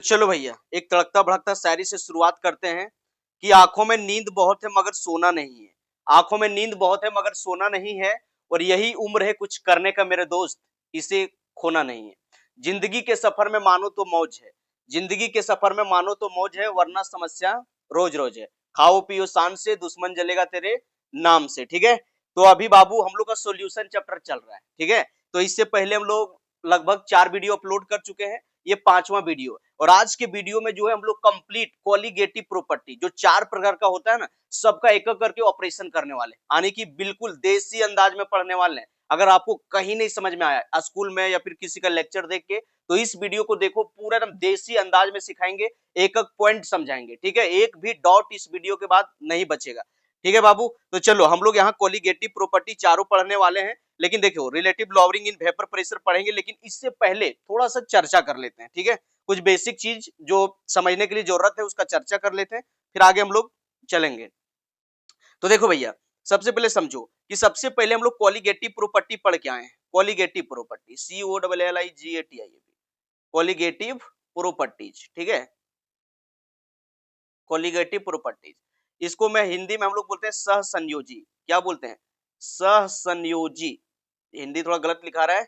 चलो भैया, एक तड़कता भड़कता शायरी से शुरुआत करते हैं कि आंखों में नींद बहुत है मगर सोना नहीं है। आंखों में नींद बहुत है मगर सोना नहीं है, और यही उम्र है कुछ करने का मेरे दोस्त, इसे खोना नहीं है। जिंदगी के सफर में मानो तो मौज है, जिंदगी के सफर में मानो तो मौज है, वरना समस्या रोज रोज है। खाओ पियो शान से, दुश्मन जलेगा तेरे नाम से। ठीक है, तो अभी बाबू हम लोग का सोल्यूशन चैप्टर चल रहा है। ठीक है, तो इससे पहले हम लोग लगभग 4 वीडियो अपलोड कर चुके हैं, ये 5वां वीडियो है। और आज के वीडियो में जो है हम लोग कंप्लीट कोलिगेटिव प्रॉपर्टी जो 4 प्रकार का होता है ना, सबका एक एक करके ऑपरेशन करने वाले, यानी कि बिल्कुल देसी अंदाज में पढ़ने वाले हैं। अगर आपको कहीं नहीं समझ में आया स्कूल में या फिर किसी का लेक्चर देख के, तो इस वीडियो को देखो, पूरा एकदम देसी अंदाज में सिखाएंगे, एक एक पॉइंट समझाएंगे। ठीक है, एक भी डॉट इस वीडियो के बाद नहीं बचेगा। ठीक है बाबू, तो चलो हम लोग यहाँ कोलिगेटिव प्रॉपर्टी चारों पढ़ने वाले हैं। लेकिन देखो, relative lowering in vapour pressure पढ़ेंगे, लेकिन इससे पहले थोड़ा सा चर्चा कर लेते हैं। ठीक है, कुछ बेसिक चीज जो समझने के लिए जरूरत है उसका चर्चा कर लेते हैं, फिर आगे हम लोग चलेंगे। तो देखो भैया, सबसे पहले समझो कि सबसे पहले हम लोग कोलिगेटिव प्रॉपर्टी पढ़ के आए हैं। Colligative property, COLLIGATIV, colligative properties. ठीक है, कोलिगेटिव प्रॉपर्टीज, इसको मैं हिंदी में हम लोग बोलते हैं सहसंयोजी। क्या बोलते हैं? सहसंयोजी। हिंदी थोड़ा गलत लिखा रहा है,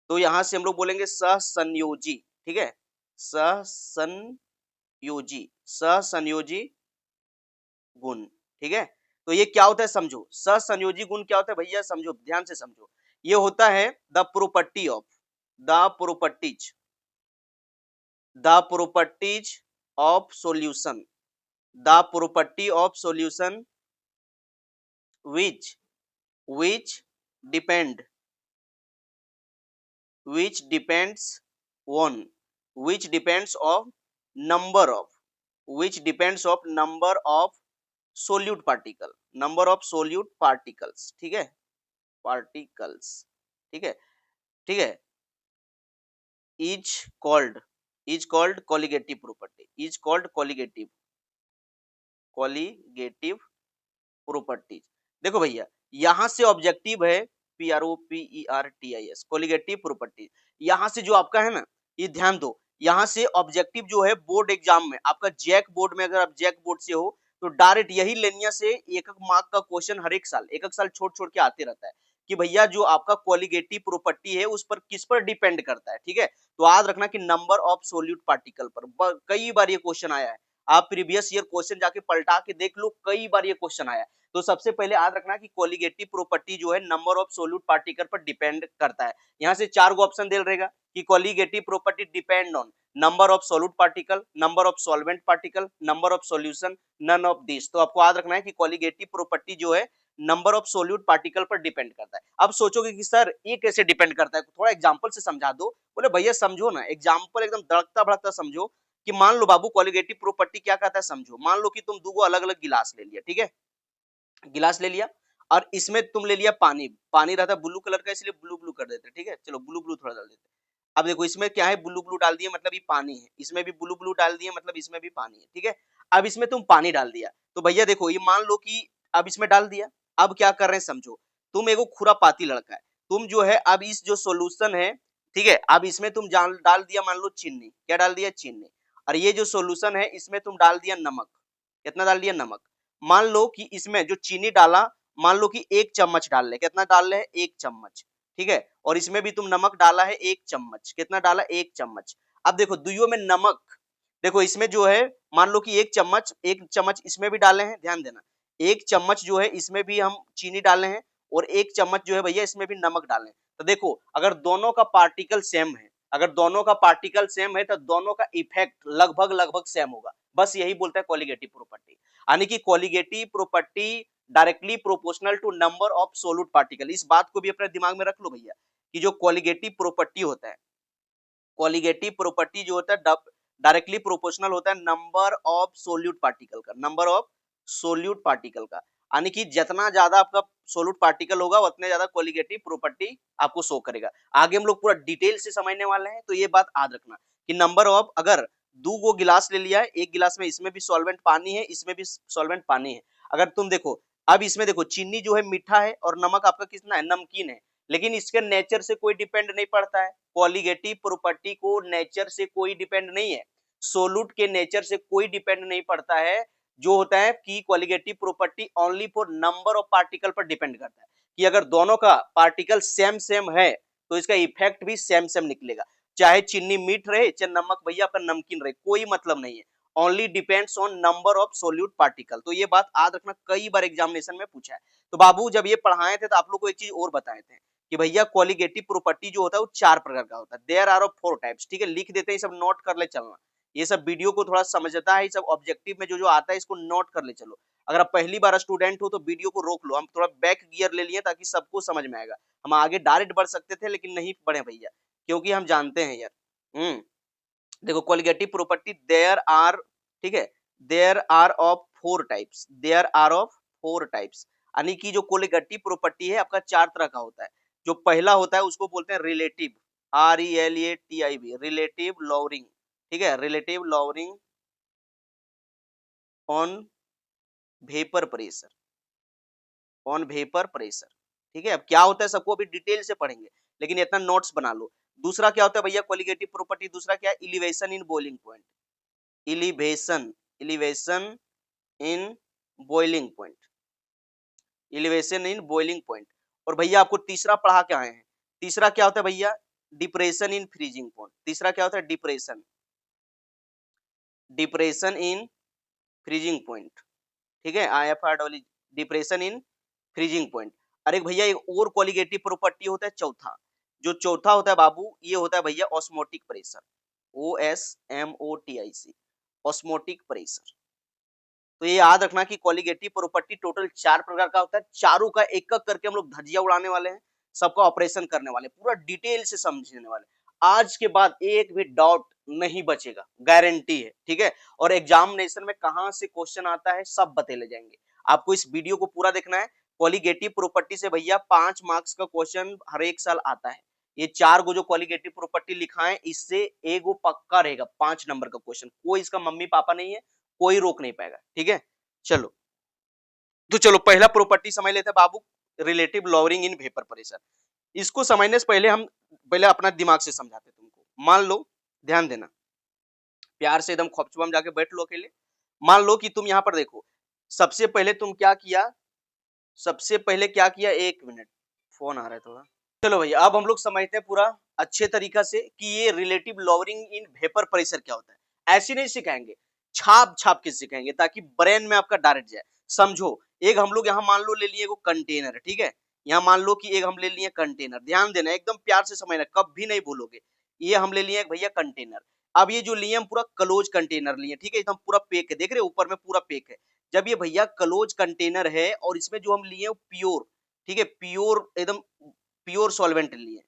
तो यहां से हम लोग बोलेंगे सहसंयोजी। ठीक है, सहसंयोजी, सहसंयोजी गुण। ठीक है, तो ये क्या होता है समझो, सहसंयोजी गुण क्या होता है भैया, समझो, ध्यान से समझो। ये होता है the property of, the properties, the properties of solution, the property of solution which which depend which depends on which depends of number of which depends of number of solute particle, number of solute particles। ठीक है, particles। ठीक है, ठीक है, is called is called colligative property, is called colligative colligative properties। देखो भैया, यहां से ऑब्जेक्टिव है PROPERTIS, कोलिगेटिव प्रॉपर्टी। यहां से जो आपका है ना, ये ध्यान दो, यहां से ऑब्जेक्टिव जो है बोर्ड एग्जाम में आपका जैक बोर्ड में, अगर आप जैक बोर्ड से हो तो डायरेक्ट यही लेनिया से एक एक मार्क का क्वेश्चन हर एक साल छोड़ छोड़ के आते रहता है कि भैया जो आपका कोलिगेटिव प्रॉपर्टी है उस पर किस पर डिपेंड करता है। ठीक है, तो याद रखना कि नंबर ऑफ सोल्यूट पार्टिकल पर। कई बार ये क्वेश्चन आया है, आप प्रीवियस ईयर क्वेश्चन जाके पलटा के देख लो, कई बार ये क्वेश्चन आया है। तो सबसे पहले याद रखना कि कोलिगेटिव प्रॉपर्टी जो है नंबर ऑफ सोल्यूट पार्टिकल पर डिपेंड करता है। यहाँ से 4 गो ऑप्शन दे रहेगा कि colligative property depend on number of solute particle, number of solvent particle, number of solution, none of this. तो आपको याद रखना है कि कोलिगेटिव प्रॉपर्टी जो है नंबर ऑफ सोल्यूट पार्टिकल पर डिपेंड करता है। अब सोचोगे कि सर ये कैसे डिपेंड करता है, थोड़ा एग्जांपल से समझा दो। बोले भैया समझो ना, एग्जांपल एकदम धड़कता भड़कता समझो कि मान लो बाबू कोलिगेटिव प्रॉपर्टी क्या कहता है समझो। मान लो कि तुम दो अलग अलग गिलास ले लिया। ठीक है, गिलास ले लिया और इसमें तुम ले लिया पानी। पानी रहता है ब्लू कलर का, इसलिए ब्लू ब्लू कर देते हैं। ठीक है, चलो ब्लू ब्लू थोड़ा डाल देते हैं। अब देखो इसमें क्या है, ब्लू ब्लू डाल दिए मतलब ये पानी है, इसमें भी ब्लू ब्लू डाल दिए मतलब इसमें भी पानी है। ठीक है, अब इसमें तुम पानी डाल दिया, तो भैया देखो ये मान लो कि अब इसमें डाल दिया। अब क्या कर रहे हैं समझो, तुम एगो खुरापाती लड़का है, तुम जो है अब इस जो सोल्यूशन है, ठीक है, अब इसमें तुम डाल दिया मान लो चीनी। क्या डाल दिया? चीनी। और ये जो सोल्यूशन है इसमें तुम डाल दिया नमक। कितना डाल दिया? नमक। मान लो कि इसमें जो चीनी डाला, मान लो कि 1 चम्मच डाल ले। कितना डाल ले? 1 चम्मच। ठीक है, और इसमें भी तुम नमक डाला है 1 चम्मच। कितना डाला? 1 चम्मच। अब देखो दुइयों में नमक, देखो इसमें जो है मान लो कि 1 चम्मच इसमें भी डाले हैं, ध्यान देना। 1 चम्मच जो है इसमें भी हम चीनी डाले हैं, और 1 चम्मच जो है भैया इसमें भी नमक डाले हैं। तो देखो अगर दोनों का पार्टिकल सेम है, अगर दोनों का पार्टिकल सेम है तो दोनों का इफेक्ट लगभग लगभग सेम होगा। बस यही बोलता है कोलिगेटिव प्रॉपर्टी, यानी कि colligative property directly proportional to number of solute particle. इस बात को भी अपने दिमाग में रख लो भैया कि जो कोलिगेटिव प्रॉपर्टी होता है, कोलिगेटिव प्रॉपर्टी जो होता है डायरेक्टली प्रोपोर्शनल होता है नंबर ऑफ सोल्यूट पार्टिकल का, नंबर ऑफ सोल्यूट पार्टिकल का, यानी कि जितना ज्यादा आपका सोल्यूट पार्टिकल होगा उतने ज्यादा कोलिगेटिव प्रॉपर्टी आपको शो करेगा। आगे हम लोग पूरा डिटेल से समझने वाले हैं, तो ये बात याद रखना कि नंबर ऑफ, अगर 2 गो गिलास ले लिया है, एक गिलास में इसमें भी सॉल्वेंट पानी है, इसमें भी सॉल्वेंट पानी है। अगर तुम देखो अब इसमें देखो चीनी जो है मीठा है और नमक आपका कितना है? नमकीन है, लेकिन इसके नेचर से कोई डिपेंड नहीं पड़ता है। कोलिगेटिव प्रॉपर्टी को नेचर से कोई डिपेंड नहीं है। सोलूट के नेचर से कोई डिपेंड नहीं पड़ता है। जो होता है कि colligative property only for number of particle पर डिपेंड करता है कि अगर दोनों का पार्टिकल सेम सेम है तो इसका इफेक्ट भी सेम सेम निकलेगा। चाहे चीनी मीठ रहे चाहे नमक भैया आपका नमकीन रहे, कोई मतलब नहीं है। Only depends on number of solute particle. तो ये बात याद रखना, कई बार एग्जामिनेशन में पूछा है। तो बाबू जब ये पढ़ाए थे तो आप लोग को एक चीज और बताए थे कि भैया कोलिगेटिव प्रॉपर्टी जो होता है वो 4 प्रकार का होता है। There are of 4 types. ठीक है, लिख देते हैं, सब नोट कर ले चलना। ये सब वीडियो को थोड़ा समझता है, ये सब ऑब्जेक्टिव में जो जो आता है इसको नोट कर ले चलो। अगर आप पहली बार स्टूडेंट हो तो वीडियो को रोक लो, हम थोड़ा बैक गियर ले लिए ताकि सबको समझ में आएगा। हम आगे डायरेक्ट बढ़ सकते थे लेकिन नहीं बढ़े भैया, क्योंकि हम जानते हैं यार। देखो कोलिगेटिव प्रॉपर्टी देयर आर, ठीक है, there are of 4 types. There are of 4 types, यानी कि जो कोलिगेटिव प्रॉपर्टी है आपका 4 तरह का होता है। जो पहला होता है उसको बोलते हैं रिलेटिव, RELATIV, रिलेटिव लॉवरिंग। ठीक है, relative lowering on vapour pressure, on vapour pressure. ठीक है, अब क्या होता है सबको अभी डिटेल से पढ़ेंगे, लेकिन इतना नोट्स बना लो। दूसरा क्या होता है भैया कोलिगेटिव प्रॉपर्टी, दूसरा क्या है, elevation in boiling point. Elevation, elevation in boiling point, elevation in boiling point. और भैया आपको तीसरा पढ़ा के आए हैं। तीसरा क्या होता है भैया, डिप्रेशन इन फ्रीजिंग पॉइंट। तीसरा क्या होता है, depression, depression in freezing point. ठीक है, IFR depression in freezing point. अरे भैया एक और कोलिगेटिव प्रॉपर्टी होता है चौथा। जो चौथा होता है बाबू ये होता है भैया osmotic pressure, OSMOTIC, osmotic pressure. तो ये याद रखना कि कोलिगेटिव प्रॉपर्टी टोटल 4 प्रकार का होता है। चारों का एक एक करके हम लोग धज्जियां उड़ाने वाले हैं, सबका ऑपरेशन करने वाले, पूरा डिटेल से समझने वाले। आज के बाद एक भी डाउट नहीं बचेगा, गारंटी है। ठीक है, और एग्जामिनेशन में कहां से क्वेश्चन आता है सब बतेले जाएंगे। आपको इस वीडियो को पूरा देखना है। कोलिगेटिव प्रॉपर्टी से भैया 5 मार्क्स का क्वेश्चन हर एक साल आता है। ये 4 गो जो कोलिगेटिव प्रॉपर्टी लिखा है इससे एक गो पक्का रहेगा 5 नंबर का क्वेश्चन। कोई इसका मम्मी पापा नहीं है, कोई रोक नहीं पाएगा। ठीक है, चलो तो चलो पहला प्रॉपर्टी समझ लेते हैं बाबू, relative lowering in vapour pressure. इसको समझने से पहले हम पहले अपना दिमाग से समझाते हैं तुमको। मान लो, ध्यान देना, प्यार से एकदम खोपचुपम जाके बैठ लो अकेले। मान लो कि तुम यहाँ पर देखो, सबसे पहले तुम क्या किया, सबसे पहले क्या किया, 1 मिनट फोन आ रहा है थोड़ा। चलो भैया अब हम लोग समझते हैं पूरा अच्छे तरीका से कि ये relative lowering in vapour pressure क्या होता है। ऐसे नहीं सिखाएंगे, छाप छाप के सिखाएंगे ताकि ब्रेन में आपका डायरेक्ट जाए। समझो, एक हम लोग यहाँ मान लो ले लिए कंटेनर। ठीक है, यहाँ मान लो कि एक हम ले लिए कंटेनर। ध्यान देना, एकदम प्यार से समझना, कभी नहीं भूलोगे। ये हम ले लिए भैया कंटेनर। अब ये जो लिए हम पूरा क्लोज कंटेनर लिए, ठीक है, एकदम पूरा पैक है, देख रहे हो ऊपर में पूरा पैक है। जब ये भैया क्लोज कंटेनर है और इसमें जो हम लिए प्योर, ठीक है, प्योर एकदम प्योर सॉल्वेंट लिए,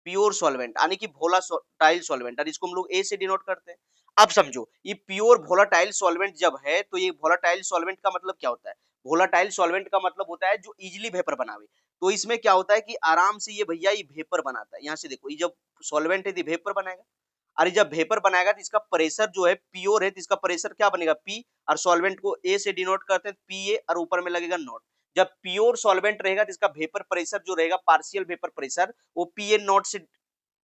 प्योर सॉल्वेंट यानी कि वोलाटाइल सॉल्वेंट, और इसको हम लोग ए से डिनोट करते हैं। अब समझो ये प्योर वोलाटाइल सॉल्वेंट जब है तो ये वोलाटाइल सॉल्वेंट का मतलब क्या होता है, वोलाटाइल सॉल्वेंट का मतलब होता है जो इजीली वेपर बनावे। तो इसमें क्या होता है कि आराम से ये भैया ये वेपर बनाता है। यहाँ से देखो, ये जब सॉल्वेंट है तो वेपर बनाएगा, और जब वेपर बनाएगा तो इसका प्रेशर जो है प्योर है तो इसका प्रेशर क्या बनेगा, पी, और सॉल्वेंट को ए से डिनोट करते हैं PA, और ऊपर में लगेगा नॉट। जब प्योर सॉल्वेंट रहेगा तो इसका वेपर प्रेशर जो रहेगा, पार्शियल वेपर प्रेशर, वो PA नॉट से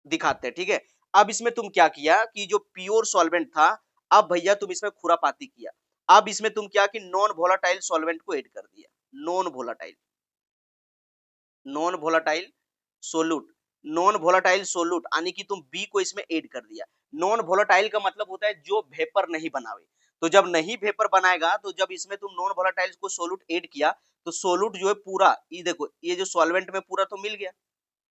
दिखाते हैं। ठीक है, अब इसमें तुम क्या किया कि जो प्योर सॉल्वेंट था, अब भैया तुम इसमें खुरापाती किया। अब इसमें तुम क्या कि नॉन वोलाटाइल सॉल्वेंट को ऐड कर दिया, non volatile, non volatile सोलूट, non volatile सोलूट यानी कि तुम बी को इसमें ऐड कर दिया। नॉन वोलाटाइल का मतलब होता है जो वेपर नहीं बनावे। तो जब नहीं वेपर बनाएगा तो जब इसमें तुम नॉन वोलाटाइल को सोलूट ऐड किया तो सोलूट जो है पूरा, ये देखो ये जो सॉल्वेंट में पूरा तो मिल गया।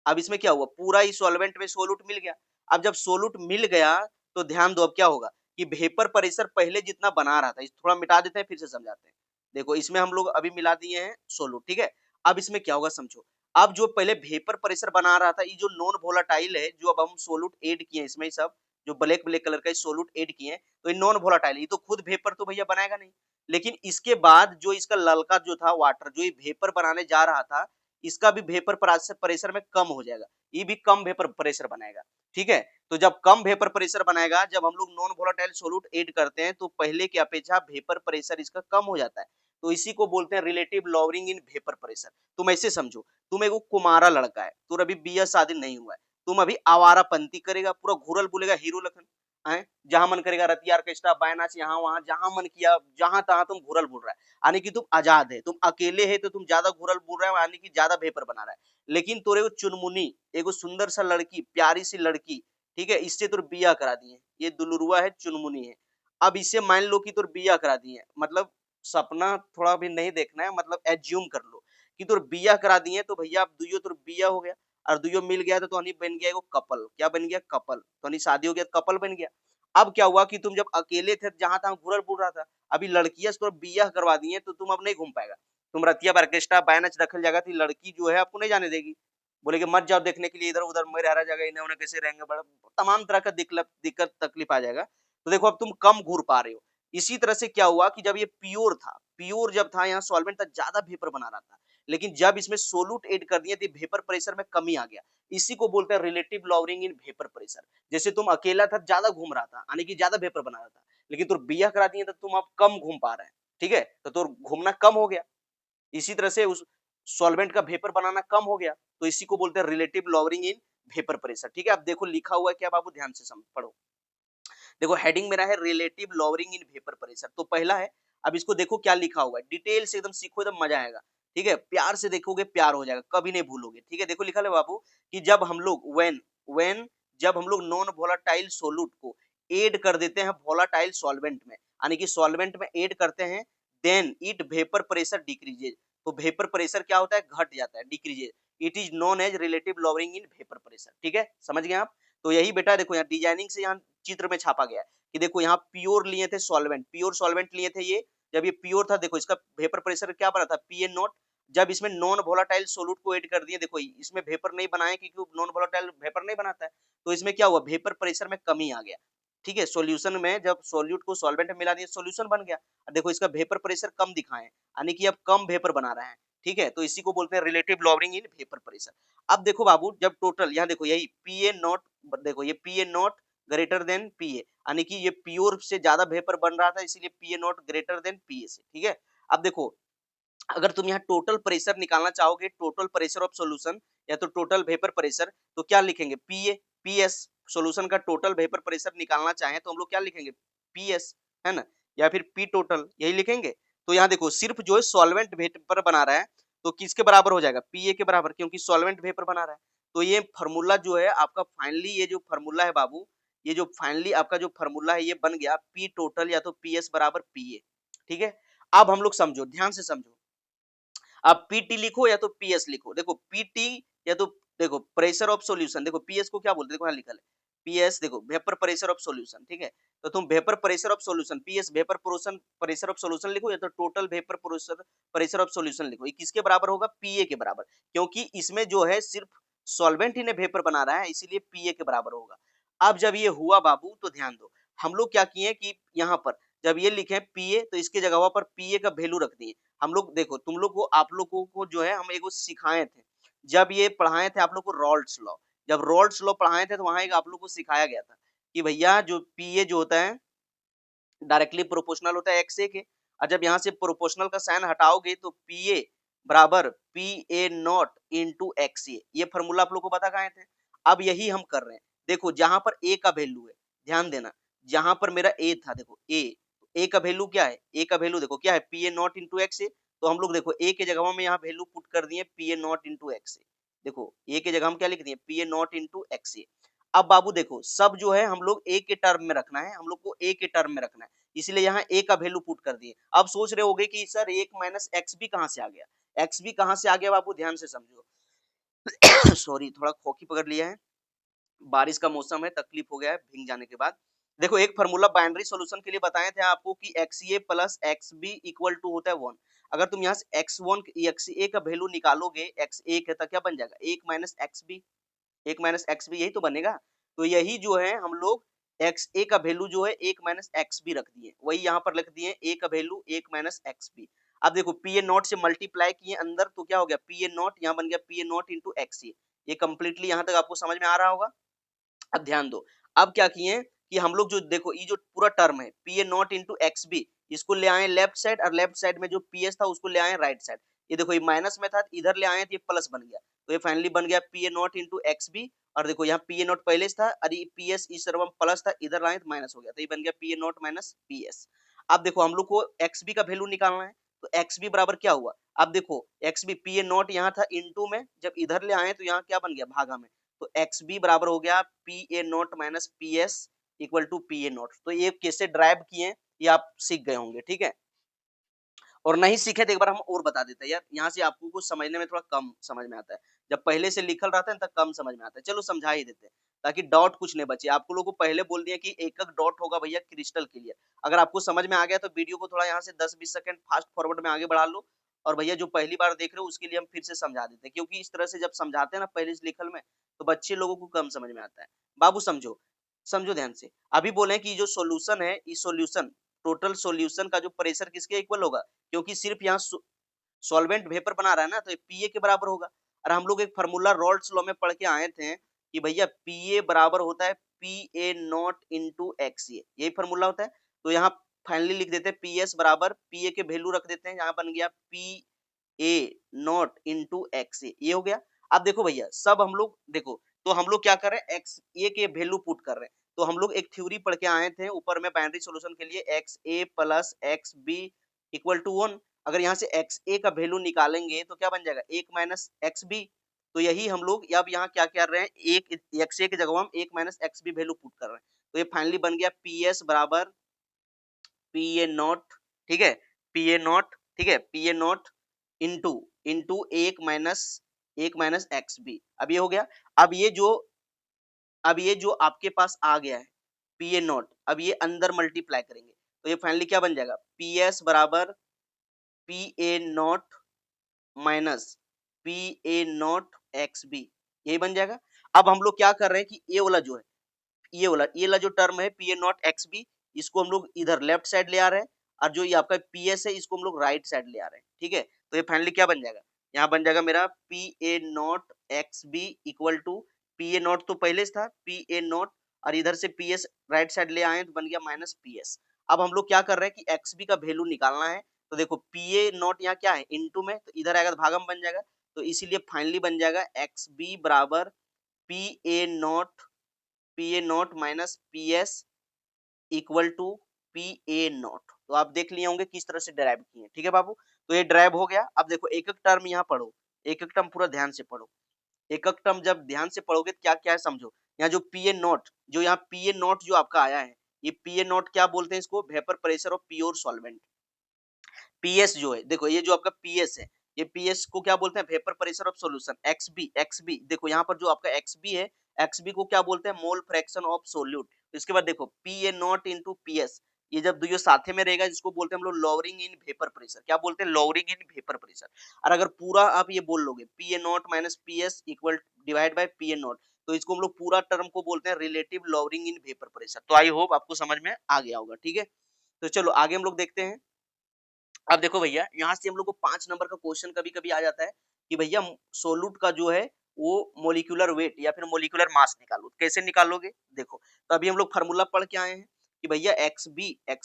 अब इसमें क्या हुआ, पूरा ही सॉल्वेंट में सोलूट मिल गया। अब जब सोलूट मिल गया तो ध्यान दो अब क्या होगा कि वेपर प्रेशर पहले जितना बना रहा था, इस थोड़ा मिटा देते हैं फिर से समझाते हैं। देखो इसमें हम लोग अभी मिला दिए हैं सोलूट। ठीक है, अब इसमें क्या होगा समझो, अब जो पहले वेपर प्रेशर बना रहा था, ये जो नॉन वोलाटाइल है, जो अब हम सोलूट ऐड किए इसमें, सब जो ब्लैक ब्लैक कलर का सोलूट ऐड किए तो ये नॉन वोलाटाइल, ये तो खुद वेपर तो भैया बनाएगा नहीं। लेकिन इसके बाद जो इसका ललका जो था वाटर, जो ये वेपर बनाने जा रहा था, इसका भी वेपर प्रेशर में कम हो जाएगा, ये भी कम वेपर प्रेशर बनाएगा। ठीक है, तो जब कम वेपर प्रेशर बनाएगा, जब हम लोग नॉन वोलाटाइल सोलूट ऐड करते हैं तो पहले की अपेक्षा वेपर प्रेशर इसका कम हो जाता है। तो इसी को बोलते हैं relative lowering in vapour pressure. तुम ऐसे समझो, तुम एक कुमारा लड़का है, तुम अभी 20 शादी नहीं हुआ है, तुम अभी आवारापंती करेगा, पूरा घूरल बोलेगा हीरो लखन, हैं, जहां मन करेगा रतिया ऑर्केस्ट्रा बायनाच, यहाँ वहां जहां मन किया जहां तहां तुम घुरल बुल रहा है, यानी कि तुम आजाद है, तुम अकेले है तो तुम ज्यादा घुरल बुल रहा है, यानी कि ज्यादा भेपर बना रहा है। लेकिन तोरे वो चुनमुनी एगो सुंदर सा लड़की, प्यारी सी लड़की, ठीक है, इससे तोर बिया करा दिए, ये दुलरुआ है, चुनमुनी है। अब इससे मान लो कि तोर बिया करा दिए, मतलब सपना थोड़ा भी नहीं देखना है, मतलब एज्यूम कर लो कि तोर बिया करा दिए, तो भैया अब दुइयो तोर बिया हो गया और दुइयो मिल गया, तो तोहनी बन गया एगो कपल। क्या बन गया? कपल। तोहनी शादी हो गया, कपल बन गया। अब क्या हुआ कि तुम जब अकेले थे जहां तहां घूरल बुल रहा था, अभी लड़कियां से तो बियाह करवा दिए, तो तुम अब नहीं घूम पाएगा। तुम रतिया ऑर्केस्ट्रा बायनच रखल जाएगा, तो लड़की जो है आपको नहीं जाने देगी, बोले कि मत जाओ देखने के लिए इधर उधर, मेरे हरा जगह इन्हें उन्हें कैसे रहेंगे, बड़ा तमाम तरह का दिक्कत तकलीफ आ जाएगा। तो देखो अब तुम कम घूर पा रहे हो। इसी तरह से क्या हुआ कि जब ये प्योर था, प्योर जब था, यहाँ सॉल्वेंट था, ज्यादा वेपर बना रहा था, लेकिन जब इसमें सोलूट ऐड कर दिए तो वेपर प्रेशर में कमी आ गया। इसी को बोलते हैं relative lowering in vapour pressure. जैसे तुम अकेला था, ज्यादा घूम रहा था, यानी कि ज्यादा वेपर बना रहा था, लेकिन तुम बिया करा दिए तो तुम अब कम घूम पा रहे हैं, ठीक है, तो तुम घूमना कम हो गया। इसी तरह से उस सॉल्वेंट का वेपर बनाना कम हो गया, तो इसी को बोलते हैं relative lowering in vapour pressure. ठीक है, अब देखो लिखा हुआ है क्या बाबू, ध्यान से समझ पढ़ो। देखो हेडिंग मेरा है relative lowering in vapour pressure, तो पहला है। अब इसको देखो क्या लिखा हुआ है, डिटेल से एकदम सीखो, एकदम मजा आएगा। ठीक है, प्यार से देखोगे प्यार हो जाएगा, कभी नहीं भूलोगे। ठीक है, देखो लिखा है बाबू कि जब हम लोग व्हेन जब हम लोग नॉन वोलाटाइल सोलूट को ऐड कर देते हैं वोलाटाइल सॉल्वेंट में, यानी कि सॉल्वेंट में ऐड करते हैं, then it vapour pressure decreases. तो वेपर प्रेशर क्या होता है? घट जाता है, decreases. It is known as relative lowering in vapour pressure. ठीक है, समझ गए आप? तो यही बेटा देखो यहाँ डिजाइनिंग से यहाँ चित्र में छापा गया है कि देखो यहाँ प्योर लिए थे सॉल्वेंट, प्योर सॉल्वेंट लिए थे ये। जब ये प्योर था, देखो इसका वेपर प्रेशर क्या बना था? पीए नॉट। जब इसमें नॉन वोलाटाइल सोलूट को ऐड कर दिए, देखो इसमें वेपर नहीं बनाए क्योंकि नॉन वोलाटाइल वेपर नहीं बनाता है, तो इसमें क्या हुआ? वेपर प्रेशर में कमी आ गया। ठीक है, सॉल्यूशन में जब सोल्यूट को सॉल्वेंट में मिला दिया, सॉल्यूशन बन गया। और देखो इसका वेपर प्रेशर कम दिखाए, यानी कि अब कम वेपर बना रहे हैं। ठीक है, तो इसी को बोलते हैं relative lowering in vapour pressure. अब देखो बाबू, जब टोटल यहाँ देखो यही पीए नॉट, देखो ये पीए नॉट ग्रेटर देन पीए, यानी कि ये प्योर से ज्यादा वेपर बन रहा था, इसीलिए पीए नॉट ग्रेटर देन पीए से। ठीक है, अब देखो अगर तुम यहाँ टोटल प्रेशर निकालना चाहोगे, टोटल प्रेशर ऑफ सॉल्यूशन या तो टोटल वेपर प्रेशर, तो क्या लिखेंगे? पीए पीएस। सॉल्यूशन का टोटल वेपर प्रेशर निकालना चाहें तो हम लोग क्या लिखेंगे? पीएस, है ना, या फिर पी टोटल, यही लिखेंगे। तो यहाँ देखो सिर्फ जो है सॉल्वेंट वेपर बना रहा है, तो किसके बराबर हो जाएगा? पीए के बराबर, क्योंकि सॉल्वेंट वेपर बना रहा है। तो ये फार्मूला जो है आपका फाइनली, ये जो फार्मूला है बाबू, ये जो फाइनली आपका जो फार्मूला है ये बन गया पी टोटल या तो पीएस बराबर पीए। ठीक है, अब हम लोग समझो, ध्यान से समझो। आप पीटी लिखो या तो पीएस लिखो। देखो पीटी या तो देखो प्रेशर ऑफ सॉल्यूशन, देखो पीएस को क्या बोलते हैं, देखो यहाँ लिखा है पीएस, देखो वेपर प्रेशर ऑफ सॉल्यूशन। ठीक है, तो तुम vapour pressure of solution, PS vapour pressure of solution लिखो, या तो total vapour pressure of solution लिखो। ये किसके बराबर होगा? पीए के बराबर, क्योंकि इसमें जो है सिर्फ सॉल्वेंट ही ने वेपर बना रहा है, इसीलिए पीए के बराबर होगा। अब जब ये हुआ बाबू, तो ध्यान दो, हम लोग क्या किए कि यहाँ पर जब ये लिखे पीए, तो इसके जगह पर पीए का वैल्यू रख दिए। हम लोग देखो, तुम लोग को, आप लोगों को जो है हम एगो सिखाए थे, जब ये पढ़ाए थे आप लोग को रॉल्ट्स लॉ, जब रॉल्ट्स लॉ पढ़ाए थे तो वहां एक आप लोग को सिखाया गया था कि भैया जो पीए जो होता है डायरेक्टली प्रोपोर्शनल होता है एक्स ए के, और जब यहाँ से प्रोपोर्शनल का साइन हटाओगे तो पीए बराबर P A not into X A. ये फॉर्मूला आप लोग को पता कहाँ थे? अब यही हम कर रहे हैं। देखो जहां पर ए का वैल्यू है, ध्यान देना, जहां पर मेरा ए था, देखो ए का वैल्यू क्या है? ए का वैल्यू देखो क्या है? P A not into X A. तो हम लोग देखो ए के जगह में यहाँ वैल्यू पुट कर दिए P A not into X A. देखो ए के जगह हम क्या लिख दिए? P A not into X A. अब बाबू देखो, सब जो है हम लोग ए के टर्म में रखना है, हम लोग को ए के टर्म में रखना है, इसलिए यहाँ ए का वैल्यू पुट कर दिए। अब सोच रहे होगे कि सर एक माइनस एक्स भी कहाँ से आ गया? एक्स भी कहाँ से आ गया बाबू? ध्यान से समझो। सॉरी, थोड़ा खोखी पकड़ लिया है, बारिश का मौसम है, तकलीफ हो गया है भीग जाने के बाद। देखो एक फार्मूला बाइनरी सॉल्यूशन के लिए बताए थे आपको कि XA plus XB equal to होता है 1। अगर तुम यहाँ से X1 XA का वैल्यू निकालोगे XA का, तो क्या बन जाएगा? 1 माइनस XB, 1 माइनस XB, यही तो बनेगा। तो यही जो है हम लोग XA का वैल्यू जो है 1 माइनस XB रख दिए, वही यहाँ पर लिख दिए A का वैल्यू 1 माइनस XB। अब देखो PA नॉट से मल्टीप्लाई किए अंदर, तो क्या हो गया? PA नॉट यहाँ बन गया PA नॉट इंटू XA। ये कंप्लीटली यहाँ तक आपको समझ में आ रहा होगा। अब ध्यान दो, अब क्या किए कि हम लोग जो देखो ये जो पूरा टर्म है P A not into X B, इसको ले आए लेफ्ट साइड, और लेफ्ट साइड में जो पी एस था उसको ले आए राइट साइड। ये देखो ये माइनस में था, इधर ले आए तो ये प्लस बन गया, तो ये फाइनली बन गया P A not into X B. और देखो यहाँ पी ए नॉट पहले से था, अरे पी एस इस तरफ प्लस था, इधर आए तो माइनस हो गया, तो ये बन गया P A naught minus P S. अब देखो हम लोग को एक्स बी का वैल्यू निकालना है, तो एक्स बी बराबर क्या हुआ, अब देखो X B P A naught यहाँ था इनटू में, जब इधर ले आए तो यहाँ क्या बन गया भागा में, तो एक्स बी बराबर हो गया P A naught minus P S equal to P A naught. तो ये कैसे ड्राइव किए ये आप सीख गए होंगे, ठीक है। और नहीं सीखे तो एक बार हम और बता देते हैं यार, यहाँ से आपको कुछ समझने में थोड़ा कम समझ में आता है, जब पहले से लिखल रहता है तब कम समझ में आता है। चलो समझा ही देते हैं ताकि डॉट कुछ नहीं बचे। आपको लोगों को पहले बोल दिया कि एक एक डॉट होगा भैया क्रिस्टल क्लियर। अगर आपको समझ में आ गया तो वीडियो को थोड़ा यहाँ से 10-20 सेकंड फास्ट फॉरवर्ड में आगे बढ़ा लो, और भैया जो पहली बार देख रहे हो उसके लिए हम फिर से समझा देते हैं, क्योंकि इस तरह से जब समझाते हैं ना पहले से लिखल में, तो बच्चे लोगों को कम समझ में आता है। बाबू समझो, समझो ध्यान से। अभी बोले कि जो सॉल्यूशन है, इस सॉल्यूशन टोटल सॉल्यूशन का जो प्रेशर किसके इक्वल होगा, क्योंकि सिर्फ यहाँ सॉल्वेंट वेपर बना रहा है ना, तो ये पीए के बराबर होगा। और हम लोग एक फार्मूला रॉल्स लॉ में पढ़ के आए थे कि भैया पीए बराबर होता है P A not into X A, यही फार्मूला होता है। तो यहाँ फाइनली लिख देते हैं पी एस बराबर पीए के वैल्यू रख देते हैं, यहाँ बन गया P A not into X A, ये हो गया। अब देखो भैया सब हम लोग देखो, तो हम लोग क्या कर रहे हैं, एक्स ए के वैल्यू पुट कर रहे हैं। तो हम लोग एक थ्योरी पढ़ के आए थे ऊपर में बाइनरी सॉल्यूशन के लिए, X A plus X B equal to 1। अगर यहाँ से एक्स ए का वैल्यू निकालेंगे तो क्या बन जाएगा, एक माइनस एक्स बी। तो यही हम लोग अब यहाँ क्या कर रहे हैं, एक एक्स ए की जगह हम एक minus X B value put कर रहे हैं। तो ये फाइनली बन गया पी एस बराबर पी ए नॉट, ठीक है, पी ए नॉट, ठीक है, P A not into into एक माइनस एक्स बी। अब ये हो गया। अब ये जो अब ये जो आपके पास आ गया है पी ए नॉट, अब ये अंदर मल्टीप्लाई करेंगे तो ये फाइनली क्या बन जाएगा, पी एस बराबर P A naught minus P A naught X B, यही बन जाएगा। अब हम लोग क्या कर रहे हैं कि ये वाला जो है, ये वाला जो टर्म है P A naught X B, इसको हम लोग इधर लेफ्ट साइड ले आ रहे हैं, और जो ये आपका पी एस है इसको हम लोग राइट साइड ले आ रहे हैं, ठीक है। तो ये फाइनली क्या बन जाएगा, यहाँ बन जाएगा मेरा P A naught X B equal to P A naught तो पहले से था पी ए नॉट, और इधर से पी एस राइट साइड ले आए तो बन गया माइनस पी एस। अब हम लोग क्या कर रहे हैं कि एक्स बी का वैल्यू निकालना है। तो देखो पी ए नॉट यहाँ क्या है इनटू में, तो इधर आएगा तो भागम बन जाएगा, तो इसीलिए फाइनली बन जाएगा एक्स बी बराबर P A naught minus P S equal to P A naught. तो आप देख लिए होंगे किस तरह से ड्राइव किए, ठीक है बाबू। तो ये ड्राइव हो गया। अब देखो एक एक टर्म यहाँ पढ़ो, एक एक टर्म पूरा ध्यान से पढ़ो। एक एक टर्म जब ध्यान से पढ़ोगे तो क्या क्या है समझो। यहाँ जो पी ए नॉट, जो यहाँ पी ए नॉट जो आपका आया है, ये पी ए नॉट क्या बोलते हैं इसको, vapour pressure of pure solvent. PS जो है देखो, ये जो आपका पीएस है, ये पीएस को क्या बोलते हैं, vapour pressure of solution. XB देखो यहाँ पर जो आपका एक्सबी है, एक्सबी को क्या बोलते हैं, मोल फ्रैक्शन ऑफ सोल्यूट। इसके बाद देखो P A not into P S, ये जब दोनों साथे में रहेगा जिसको बोलते हैं हम लोग लॉवरिंग इन वेपर प्रेशर। क्या बोलते हैं, लॉवरिंग इन वेपर प्रेशर। और अगर पूरा आप ये बोल लोगे P A naught minus P S equal divide by P A naught, तो इसको हम लोग पूरा टर्म को बोलते हैं relative lowering in vapour pressure. तो आई होप आपको समझ में आ गया होगा, ठीक है। तो चलो आगे हम लोग देखते हैं। अब देखो भैया यहाँ से हम लोग को 5 नंबर का क्वेश्चन कभी कभी आ जाता है कि भैया सोलूट का जो है वो मोलिकुलर वेट या फिर मोलिकुलर मास निकालो। कैसे निकालोगे, देखो तो अभी हम लोग फार्मूला पढ़ के आए हैं कि भैया एक्स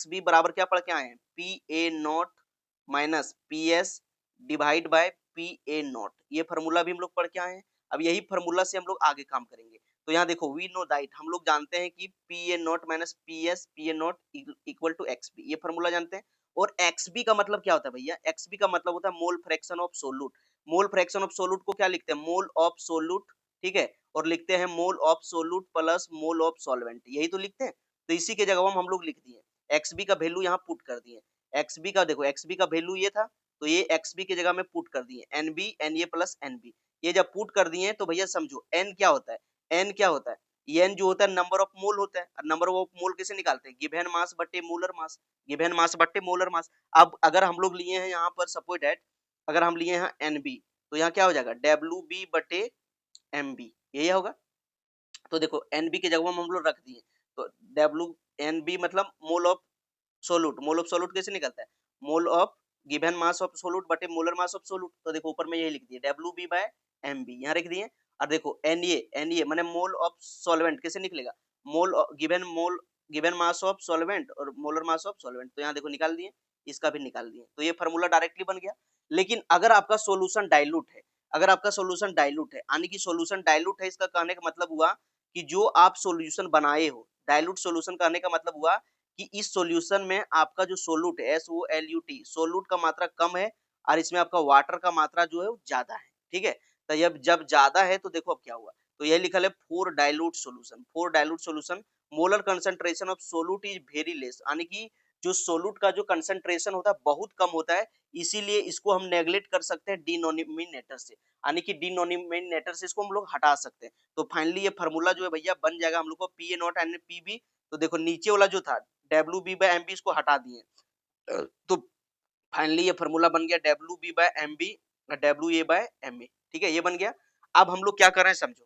बी बराबर क्या पढ़ के आए हैं, P A naught minus P S divide by P A not. ये फार्मूला भी हम लोग पढ़ के आए हैं। अब यही फार्मूला से हम लोग आगे काम करेंगे। तो यहाँ देखो वी नो दैट, हम लोग जानते हैं कि P A naught minus P A naught equal to X B, ये फार्मूला जानते हैं। और XB का मतलब क्या होता है भैया, XB का मतलब होता है mole fraction of सोलूट। Mole fraction of सोलूट को क्या लिखते हैं, मोल ऑफ सोलूट, ठीक है, और लिखते हैं mole of सोलूट plus mole of solvent, यही तो लिखते हैं। तो इसी के जगह हम लोग लिख दिए, XB का वैल्यू यहाँ पुट कर दिए। XB का देखो, XB का वैल्यू ये था, तो ये XB की जगह में पुट कर दिए NB Na प्लस NB। ये जब पुट कर दिए तो भैया समझो N क्या होता है, N क्या होता है, एन जो होता है नंबर ऑफ मोल होता है। और नंबर ऑफ मोल कैसे निकालते हैं, गिवन मास बटे मोलर मास, गिवन मास बटे मोलर मास। अब अगर हम लोग लिए हैं यहाँ पर सपोज दैट, अगर हम लिए हैं एनबी, तो यहाँ क्या हो जाएगा, डब्ल्यू बी बटे एम बी, यही होगा। तो देखो एनबी की जगह हम लोग रख दिए, तो डब्ल्यू एन बी मतलब मोल ऑफ सोलूट। मोल ऑफ सोलूट कैसे निकलता है, mole of given mass of सोलूट बटे मोलर मास ऑफ सोलूट। तो देखो ऊपर में यही लिख दिए W B by M B, यहाँ लिख दिए। और देखो एन ए माने मोल ऑफ सॉल्वेंट कैसे निकलेगा, मोल गिवन मास ऑफ सॉल्वेंट और मोलर मास ऑफ सॉल्वेंट। तो यहाँ देखो निकाल दिए, इसका भी निकाल दिए, तो ये फार्मूला डायरेक्टली बन गया। लेकिन अगर आपका सॉल्यूशन डाइल्यूट है, अगर आपका सॉल्यूशन डाइल्यूट है, यानी कि सॉल्यूशन डाइल्यूट है, इसका कहने का मतलब हुआ कि जो आप सॉल्यूशन बनाए हो, डाइल्यूट सॉल्यूशन कहने का मतलब हुआ कि इस सॉल्यूशन में आपका जो सोलूट है, SOLUT, सोलूट का मात्रा कम है और इसमें आपका वाटर का मात्रा जो है वो ज्यादा है, ठीक है। तो जब ज्यादा है तो देखो अब क्या हुआ, तो यह लिखा है for dilute solution, for dilute solution molar concentration of सोलूट is very less, यानी कि जो सोलूट का जो कंसंट्रेशन होता है बहुत कम होता है, इसीलिए इसको हम नेग्लेक्ट कर सकते हैं डिनोमिनेटर से, यानी कि डिनोमिनेटर से इसको हम लोग हटा सकते हैं। तो फाइनली ये फार्मूला जो है भैया बन जाएगा हम लोग को P A naught and P B. तो देखो नीचे वाला जो था W B by M B इसको हटा दिए, तो फाइनली ये फार्मूला बन गया W B by M B W A by M A, ठीक है, ये बन गया। अब हम लोग क्या कर रहे हैं समझो,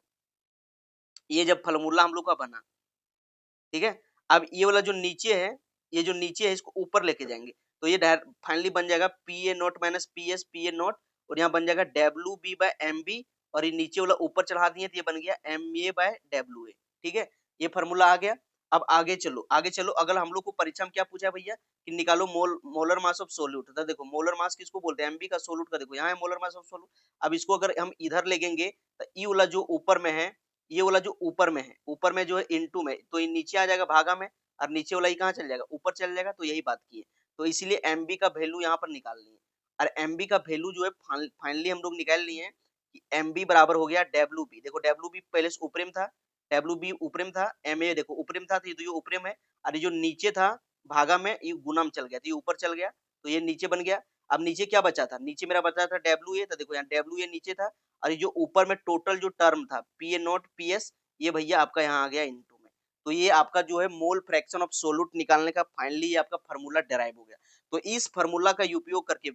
ये जब फार्मूला हम लोग का बना, ठीक है, अब ये वाला जो नीचे है, ये जो नीचे है इसको ऊपर लेके जाएंगे, तो ये फाइनली बन जाएगा P A naught minus P A naught, और यहाँ बन जाएगा W B by M B, और ये नीचे वाला ऊपर चढ़ा दिए तो ये बन गया M A by W A, ठीक है, ये फार्मूला आ गया। अब आगे चलो, आगे चलो, अगर हम लोग को परीक्षा में क्या पूछा है भैया कि निकालो मोलर मास ऑफ सोल्यूट, तो देखो मोलर मास किसको बोलते हैं, एमबी का, सोल्यूट का, देखो यहाँ है मोलर मास ऑफ सोल्यूट। अब इसको अगर हम इधर लेंगे तो ई वाला जो ऊपर में है, ये वाला जो ऊपर में है, ऊपर में जो है इनटू में, तो ये नीचे आ जाएगा भागा में, और नीचे वाला ये कहाँ चल जाएगा, ऊपर चल जाएगा, तो यही बात की है। तो इसीलिए एमबी का वैल्यू यहाँ पर निकाल लिए, और एमबी का वैल्यू जो है फाइनली हम लोग निकाल लिए हैं कि एमबी बराबर हो गया डब्ल्यू बी, देखो डब्ल्यू बी पहले से ऊपर में था, डब्ल्यू बी ऊपर में था, एम ए देखो ऊपर में था, तो ये ऊपर में है, और ये जो नीचे था भागा में ये गुना में चल गया, तो ये ऊपर चल गया, तो ये नीचे बन गया। अब नीचे क्या बचा था, नीचे मेरा बचा था डब्ल्यू ए, तो देखो यहाँ डब्ल्यू ए नीचे था, और ये जो ऊपर में टोटल जो टर्म था P A not P S, ये भैया आपका यहाँ आ गया इनटू में। तो ये आपका जो है मोल फ्रैक्शन ऑफ सोल्यूट निकालने का फाइनली आपका फार्मूला डेराइव हो गया। तो इस फार्मूला का उपयोग करके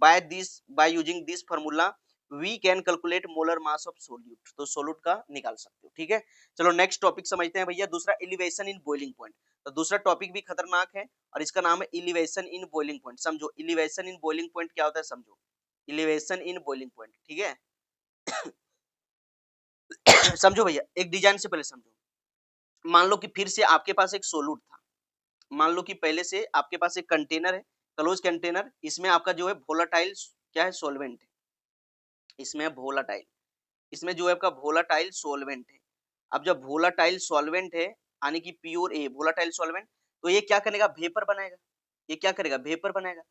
by using this formula we can calculate molar mass of solute, तो सोल्यूट का निकाल सकते हो, ठीक है। चलो नेक्स्ट टॉपिक समझते हैं भैया, दूसरा एलिवेशन इन बॉइलिंग पॉइंट। तो दूसरा टॉपिक भी खतरनाक है और इसका नाम है एलिवेशन इन बॉइलिंग पॉइंट। समझो एलिवेशन इन बॉइलिंग पॉइंट क्या होता है, समझो एलिवेशन इन बॉइलिंग पॉइंट, ठीक है। समझो भैया, एक डिजाइन से पहले समझो, मान लो कि फिर से आपके पास एक सोलूट था, मान लो कि पहले से आपके पास एक कंटेनर है, क्लोज कंटेनर, इसमें आपका जो है वोलाटाइल क्या है, सोलवेंट है, इसमें वोलाटाइल, इसमें जो है आपका वोलाटाइल सोलवेंट है। अब जब वोलाटाइल सॉल्वेंट है, यानी कि प्योर ए वोलाटाइल सॉल्वेंट, तो ये क्या करेगा, वेपर बनाएगा, ये क्या करेगा, वेपर बनाएगा।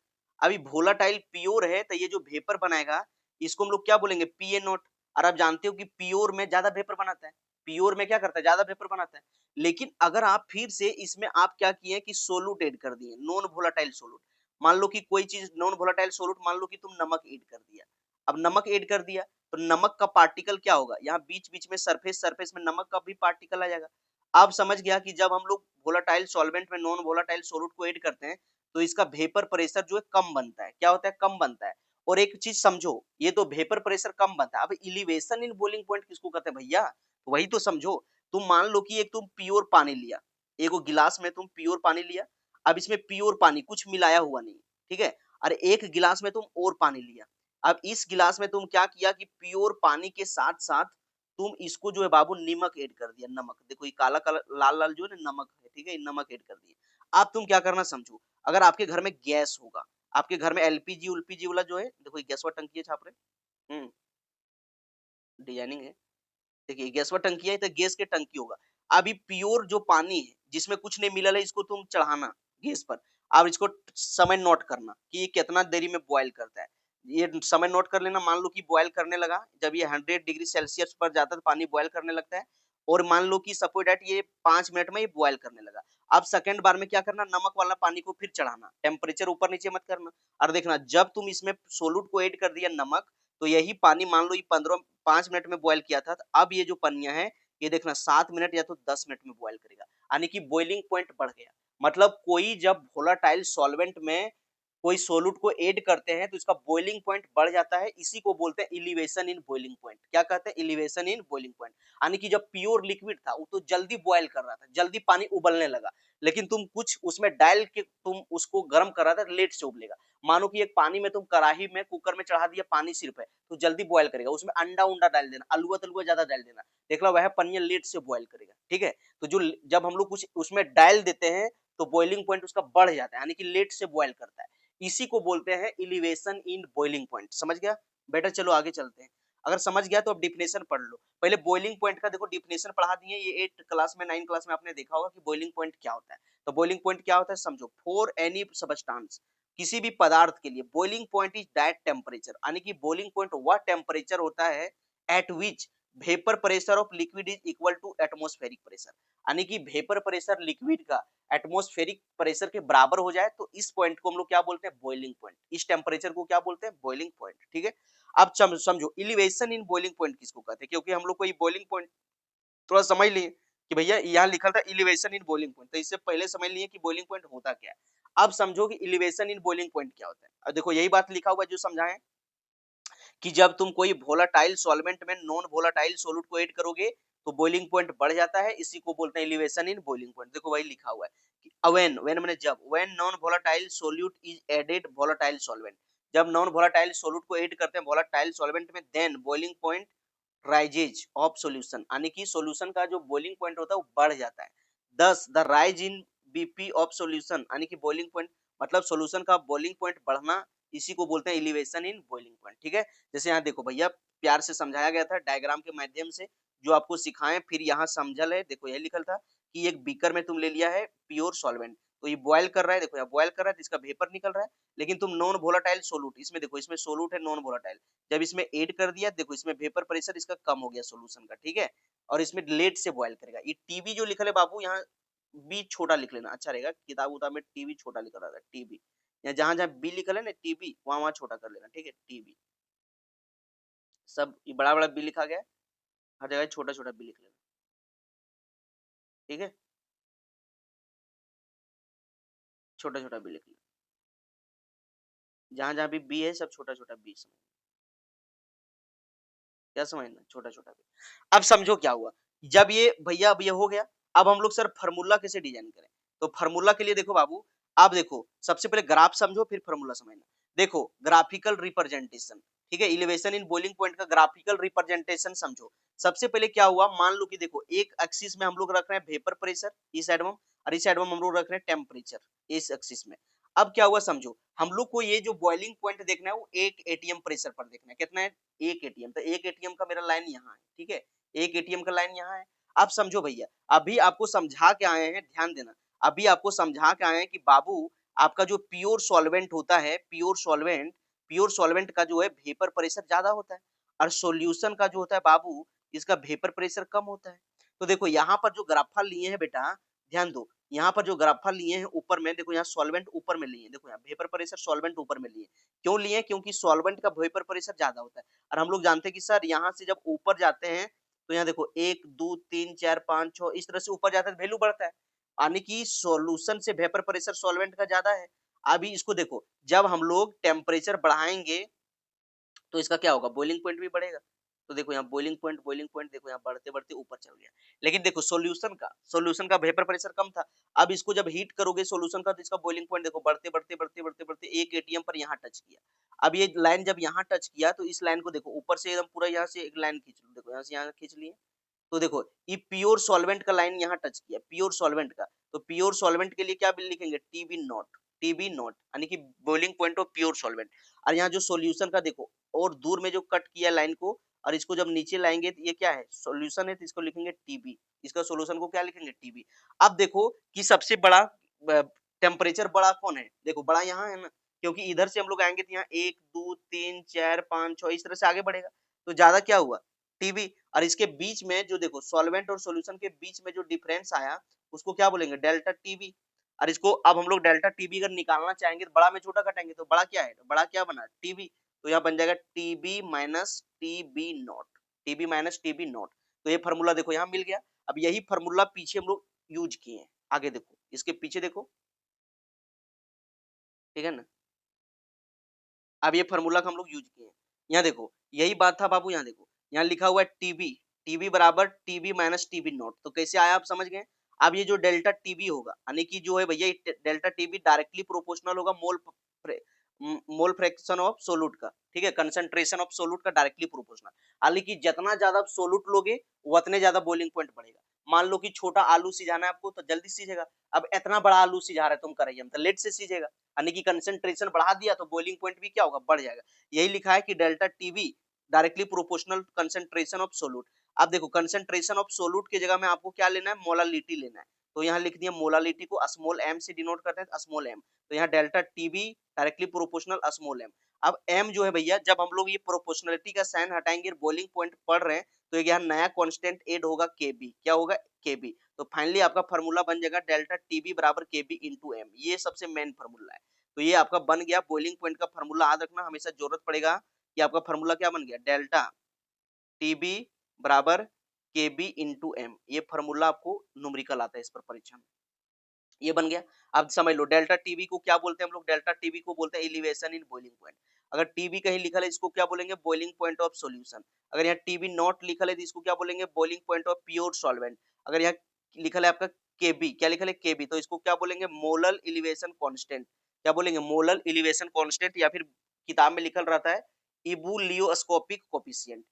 अभी वोलाटाइल प्योर है, तो ये जो वेपर बनाएगा इसको हम लोग क्या बोलेंगे, पी ए नॉट। और आप जानते हो कि प्योर में ज्यादा वेपर बनाता है, प्योर में क्या करता है, ज्यादा वेपर बनाता है। लेकिन अगर आप फिर से इसमें आप क्या किए कि सोलूट ऐड कर दिए, नॉन वोलाटाइल सोलूट, मान लो कि कोई चीज नॉन वोलाटाइल सोलूट, मान लो कि तुम नमक ऐड कर दिया, अब नमक ऐड कर दिया तो नमक का पार्टिकल क्या होगा, यहाँ बीच बीच में सरफेस सरफेस में नमक का भी पार्टिकल आ जाएगा। आप समझ गया कि जब हम लोग वोलाटाइल सॉल्वेंट में नॉन वोलाटाइल सोल्यूट को ऐड करते हैं तो इसका वेपर प्रेशर जो है कम बनता है, क्या होता है, कम बनता है। और एक चीज समझो, ये तो वेपर प्रेशर कम बनता है, अब इलिवेशन इन बॉइलिंग पॉइंट किसको कहते हैं भैया, तो वही तो समझो। तुम मान लो कि एक तुम प्योर पानी लिया, एक गिलास में तुम प्योर पानी लिया, अब इसमें प्योर पानी कुछ मिलाया हुआ नहीं, ठीक है, और एक गिलास में तुम और पानी लिया, अब इस गिलास में तुम क्या किया कि प्योर पानी के साथ साथ तुम इसको जो है बाबू नमक ऐड कर दिया, नमक, देखो ये काला काला लाल लाल जो है ना नमक है, ठीक है, ये नमक ऐड कर दिया। अब तुम क्या करना समझो, अगर आपके घर में गैस होगा, आपके घर में एलपीजी उलपीजी वाला जो है, देखो ये गैस वाला टंकी है छाप रहे, डिजाइनिंग है, देखिए गैस वाला टंकी है तो गैस के टंकी होगा। अभी प्योर जो पानी है जिसमें कुछ नहीं मिला है, इसको तुम चढ़ाना गैस पर, अब इसको समय नोट करना कि ये कितना देरी में बॉयल करता है, ये समय नोट कर लेना। मान लो कि बॉयल करने लगा, जब ये 100 डिग्री सेल्सियस पर जाता है तो पानी बॉयल करने लगता है, और मान लो कि सपोज दैट ये 5 मिनट में ये बॉयल करने लगा। अब सेकंड बार में क्या करना, नमक वाला पानी को फिर चढ़ाना, टेम्परेचर ऊपर नीचे मत करना, और देखना जब तुम इसमें सोलूट को ऐड कर दिया नमक, तो यही पानी मान लो ये 5 मिनट में बॉयल किया था, तो अब ये जो पनिया है ये देखना 7 मिनट या तो 10 मिनट में बॉयल करेगा, यानी कि बॉइलिंग पॉइंट बढ़ गया। मतलब कोई जब वोलाटाइल सॉल्वेंट में कोई सोलूट को ऐड करते हैं तो इसका बॉइलिंग पॉइंट बढ़ जाता है, इसी को बोलते हैं एलिवेशन इन बॉइलिंग पॉइंट। क्या कहते हैं, एलिवेशन इन बॉइलिंग पॉइंट, यानी कि जब प्योर लिक्विड था वो तो जल्दी बॉयल कर रहा था, जल्दी पानी उबलने लगा, लेकिन तुम कुछ उसमें डाल के तुम उसको गर्म कर रहा था, लेट से उबलेगा। मानो कि एक पानी में तुम कढ़ाई में कुकर में चढ़ा दिया पानी सिर्फ है तो जल्दी बॉयल करेगा, उसमें अंडा उंडा डाल देना, अलुआ तलुआ ज्यादा डाल देना, देख लो वह पनिया लेट से बॉयल करेगा, ठीक है। तो जो जब हम लोग कुछ उसमें डाल देते हैं तो बॉइलिंग पॉइंट उसका बढ़ जाता है, यानी कि लेट से बॉयल करता है। इसी को बोलते हैं एलिवेशन इन बॉइलिंग पॉइंट। समझ गया बेटा? चलो आगे चलते हैं। अगर समझ गया तो अब डिफिनेशन पढ़ लो। पहले बॉइलिंग पॉइंट का देखो डिफिनेशन पढ़ा दिए, ये 8 क्लास में 9 क्लास में आपने देखा होगा कि बॉइलिंग पॉइंट क्या होता है। तो बॉइलिंग पॉइंट क्या होता है समझो। फॉर एनी सबस्टांस, किसी भी पदार्थ के लिए boiling point is that temperature, यानी कि बॉइलिंग पॉइंट वह टेम्परेचर होता है at which vapour pressure of liquid is equal to atmospheric pressure, यानी कि वेपर प्रेशर लिक्विड का एटमॉस्फेरिक प्रेशर के बराबर हो जाए तो इस पॉइंट को हम लोग क्या बोलते हैं? Boiling point. इस टेम्परेचर को क्या बोलते हैं? Boiling point. ठीक है, अब समझो एलिवेशन इन बॉइलिंग पॉइंट किसको कहते हैं, क्योंकि हम लोग को ये बॉइलिंग पॉइंट थोड़ा समझ लिए कि भैया यहाँ लिखा था एलिवेशन इन बॉइलिंग पॉइंट, तो इससे पहले समझ लिए कि बॉइलिंग पॉइंट होता क्या है। अब समझो कि एलिवेशन इन बॉइलिंग पॉइंट क्या होता है। अब देखो यही बात लिखा हुआ है जो समझाएं कि जब तुम कोई वोलाटाइल सॉल्वेंट में नॉन वोलाटाइल सोल्यूट को ऐड करोगे तो बॉइलिंग पॉइंट बढ़ जाता है, इसी को बोलते हैं एलिवेशन इन बॉइलिंग पॉइंट। देखो वही लिखा हुआ है कि व्हेन मैंने जब when non volatile solute is added volatile solvent, जब नॉन वोलाटाइल सोल्यूट को ऐड करते हैं वोलाटाइल सॉल्वेंट में, then boiling point rises of solution, यानी कि सॉल्यूशन का जो बॉइलिंग पॉइंट होता है वो बढ़ जाता है। दस the rise in BP of solution, यानी कि बॉइलिंग पॉइंट मतलब सॉल्यूशन का बॉइलिंग पॉइंट बढ़ना, इसी को बोलते हैं एलिवेशन इन बॉइलिंग पॉइंट। ठीक है, जैसे यहाँ देखो भैया प्यार से समझाया गया था डायग्राम के माध्यम से जो आपको सिखाएं, फिर यहाँ समझल है। देखो यही लिखल था कि एक बीकर में तुम ले लिया है प्योर सॉल्वेंट, तो ये बॉयल कर रहा है, देखो यहाँ बॉयल कर रहा है तो इसका वेपर निकल रहा है, लेकिन तुम नॉन वोलाटाइल सोल्यूट, इसमें देखो इसमें सोल्यूट है नॉन वोलाटाइल, जब इसमें ऐड कर दिया देखो इसमें वेपर प्रेशर इसका कम हो गया सॉल्यूशन का। ठीक है, और इसमें लेट से बॉयल करेगा। ये टीबी जो लिखल है बाबू यहाँ बी छोटा लिख लेना, अच्छा रहेगा, किताब उताब में टीबी छोटा लिखा रहता है, टीबी या जहां जहां बी लिखल है ना टीबी वहां वहां छोटा कर लेना। ठीक है, टीबी सब ये बड़ा बड़ा बी लिखा गया है, हर जगह छोटा छोटा बी लिख लेना। ठीक है, छोटा छोटा बी लिख लेना, जहां जहां भी बी है सब छोटा छोटा बी समझ, क्या समझना, छोटा छोटा बी। अब समझो क्या हुआ, जब ये भैया अब ये हो गया, अब हम लोग सर फार्मूला कैसे डिजाइन करें। तो फार्मूला के लिए देखो बाबू, आप देखो सबसे पहले ग्राफ समझो फिर फार्मूला समझना। देखो ग्राफिकल रिप्रेजेंटेशन, ठीक है, एलिवेशन इन बॉइलिंग पॉइंट का ग्राफिकल रिप्रेजेंटेशन समझो। सबसे पहले क्या हुआ, मान लो कि देखो एक एक्सिस में हम लोग रख रहे हैं वेपर प्रेशर इस साइड में, और इस साइड में हम लोग रख रहे हैं टेम्परेचर इस एक्सिस में। अब क्या हुआ समझो, हम लोग को ये जो बॉइलिंग पॉइंट देखना है वो 1 एटीएम प्रेशर पर देखना है। कितना है? 1 एटीएम। तो 1 एटीएम का मेरा लाइन यहाँ है, ठीक है, 1 एटीएम का लाइन यहाँ है। अब समझो भैया, अभी आपको समझा के आए हैं, ध्यान देना, अभी आपको समझा के आए हैं कि बाबू आपका जो प्योर सॉल्वेंट होता है, प्योर सॉल्वेंट का जो है वेपर प्रेशर ज्यादा होता है, और सॉल्यूशन का जो होता है बाबू इसका वेपर प्रेशर कम होता है। तो देखो यहाँ पर जो ग्राफा लिए हैं बेटा, ध्यान दो, यहाँ पर जो ग्राफा लिए हैं ऊपर में, देखो यहाँ सॉल्वेंट ऊपर में लिए, देखो यहाँ वेपर प्रेशर सॉल्वेंट ऊपर में लिए, क्यों लिए? क्योंकि सॉल्वेंट का वेपर प्रेशर ज्यादा होता है, और हम लोग जानते हैं कि सर यहाँ से जब ऊपर जाते हैं तो यहाँ देखो 1 2 3 4 5 6 इस तरह से ऊपर जाता है, वैल्यू बढ़ता है, यानी कि सॉल्यूशन से वेपर प्रेशर सॉल्वेंट का ज्यादा है। अभी इसको देखो, जब हम लोग टेम्परेचर बढ़ाएंगे तो इसका क्या होगा, बॉइलिंग पॉइंट भी बढ़ेगा। तो देखो यहाँ बॉइलिंग पॉइंट देखो यहाँ बढ़ते बढ़ते ऊपर चल गया। लेकिन देखो सॉल्यूशन का वेपर प्रेशर कम था, अब इसको जब हीट करोगे सॉल्यूशन का तो इसका बॉइलिंग पॉइंट देखो बढ़ते बढ़ते बढ़ते बढ़ते बढ़ते 1 एटीएम पर यहाँ टच किया। अब ये लाइन जब यहाँ टच किया तो इस लाइन को देखो ऊपर से एकदम पूरा यहाँ से एक लाइन खींच लो, देखो यहाँ से यहाँ खींच लिए, तो देखो ये प्योर सॉल्वेंट का लाइन यहाँ टच किया, प्योर सॉल्वेंट का, तो प्योर सॉल्वेंट के लिए क्या बिल लिखेंगे, टीबी नॉट, यानी कि boiling point of pure solvent. और यहाँ जो सॉल्यूशन का देखो और दूर में जो कट किया लाइन को, और इसको जब नीचे लाएंगे तो ये क्या है, सॉल्यूशन है, तो इसको लिखेंगे टीबी, इसका सॉल्यूशन को क्या लिखेंगे, टीबी। अब देखो कि सबसे बड़ा टेम्परेचर बड़ा कौन है, देखो बड़ा यहाँ है ना, क्योंकि इधर से हम लोग आएंगे तो यहाँ 1 2 3 4 5 6 इस तरह से आगे बढ़ेगा, तो ज्यादा क्या हुआ, टीबी। और इसके बीच में जो देखो सॉल्वेंट और सॉल्यूशन के बीच में जो डिफरेंस आया उसको क्या बोलेंगे, डेल्टा टीबी। और इसको अब हम लोग डेल्टा टीबी अगर निकालना चाहेंगे तो बड़ा में छोटा घटाएंगे तो बड़ा क्या है, बड़ा क्या बना, टीबी, तो यहाँ बन जाएगा TB minus TB naught, TB minus TB naught. तो ये फार्मूला देखो यहाँ मिल गया। अब यही फार्मूला पीछे हम लोग यूज किए हैं, आगे देखो इसके पीछे देखो, ठीक है ना, अब ये फार्मूला का हम लोग यूज किए हैं, यहाँ देखो यही बात था बाबू, यहाँ देखो यहाँ लिखा हुआ है टीबी, टीबी बराबर टीबी माइनस टीबी नॉट, तो कैसे आया आप समझ गए। अब ये जो डेल्टा टीबी होगा, यानी कि जो है भैया डेल्टा टीबी डायरेक्टली प्रोपोर्शनल होगा मोल मोल फ्रैक्शन ऑफ सोलूट का, ठीक है, कंसंट्रेशन ऑफ सोलूट का डायरेक्टली प्रोपोर्शनल। हालांकि जितना ज्यादा आप सोलूट लोगे उतने ज्यादा बॉइलिंग पॉइंट बढ़ेगा। मान लो कि छोटा आलू सिझाना है आपको तो जल्दी सीझेगा, अब इतना बड़ा आलू सिझा रहे तुम कढ़ाई में तो लेट से सीझेगा, यानी कि कंसंट्रेशन बढ़ा दिया तो बॉइलिंग पॉइंट भी क्या होगा, बढ़ जाएगा। यही लिखा है कि delta T B directly proportional concentration of सोलूट। अब देखो कंसंट्रेशन ऑफ सोलूट की जगह में आपको क्या लेना है, मोलालिटी लेना है। तो यहाँ लिख दिया मोलालिटी को स्मॉल एम से डिनोट करते हैं, स्मॉल एम। तो यहाँ delta T B directly proportional small M. अब एम जो है भैया, जब हम लोग ये प्रोपोर्शनलिटी का साइन हटाएंगे, बॉइलिंग पॉइंट पढ़ रहे हैं, तो यहाँ नया कांस्टेंट ऐड होगा केबी। क्या होगा, केबी। तो फाइनली आपका फार्मूला बन जाएगा डेल्टा टीबी बराबर केबी इंटू एम। ये सबसे मेन फार्मूला है। तो ये आपका बन गया बॉइलिंग पॉइंट का फार्मूला। याद रखना, हमेशा जरूरत पड़ेगा कि आपका फार्मूला क्या बन गया, डेल्टा टीबी बराबर केबी इंटू एम। ये फार्मूला आपको न्यूमेरिकल आता है इस पर परीक्षा में। ये बन गया। अब समझ लो डेल्टा टीबी को क्या बोलते हैं हम लोग, डेल्टा टीबी को बोलते हैं एलिवेशन इन बॉइलिंग पॉइंट। अगर टीबी कहीं लिखा है इसको क्या बोलेंगे, बॉइलिंग पॉइंट ऑफ सॉल्यूशन। अगर यहाँ टीबी नॉट लिखा है तो इसको क्या बोलेंगे, boiling point of pure solvent. अगर यहाँ लिखा है आपका केबी, क्या लिखा है केबी, तो इसको क्या बोलेंगे, मोलर एलिवेशन कांस्टेंट। क्या बोलेंगे, मोलर एलिवेशन कांस्टेंट, या फिर किताब में लिखल रहता है इबुलियोस्कोपिक कोफिशिएंट,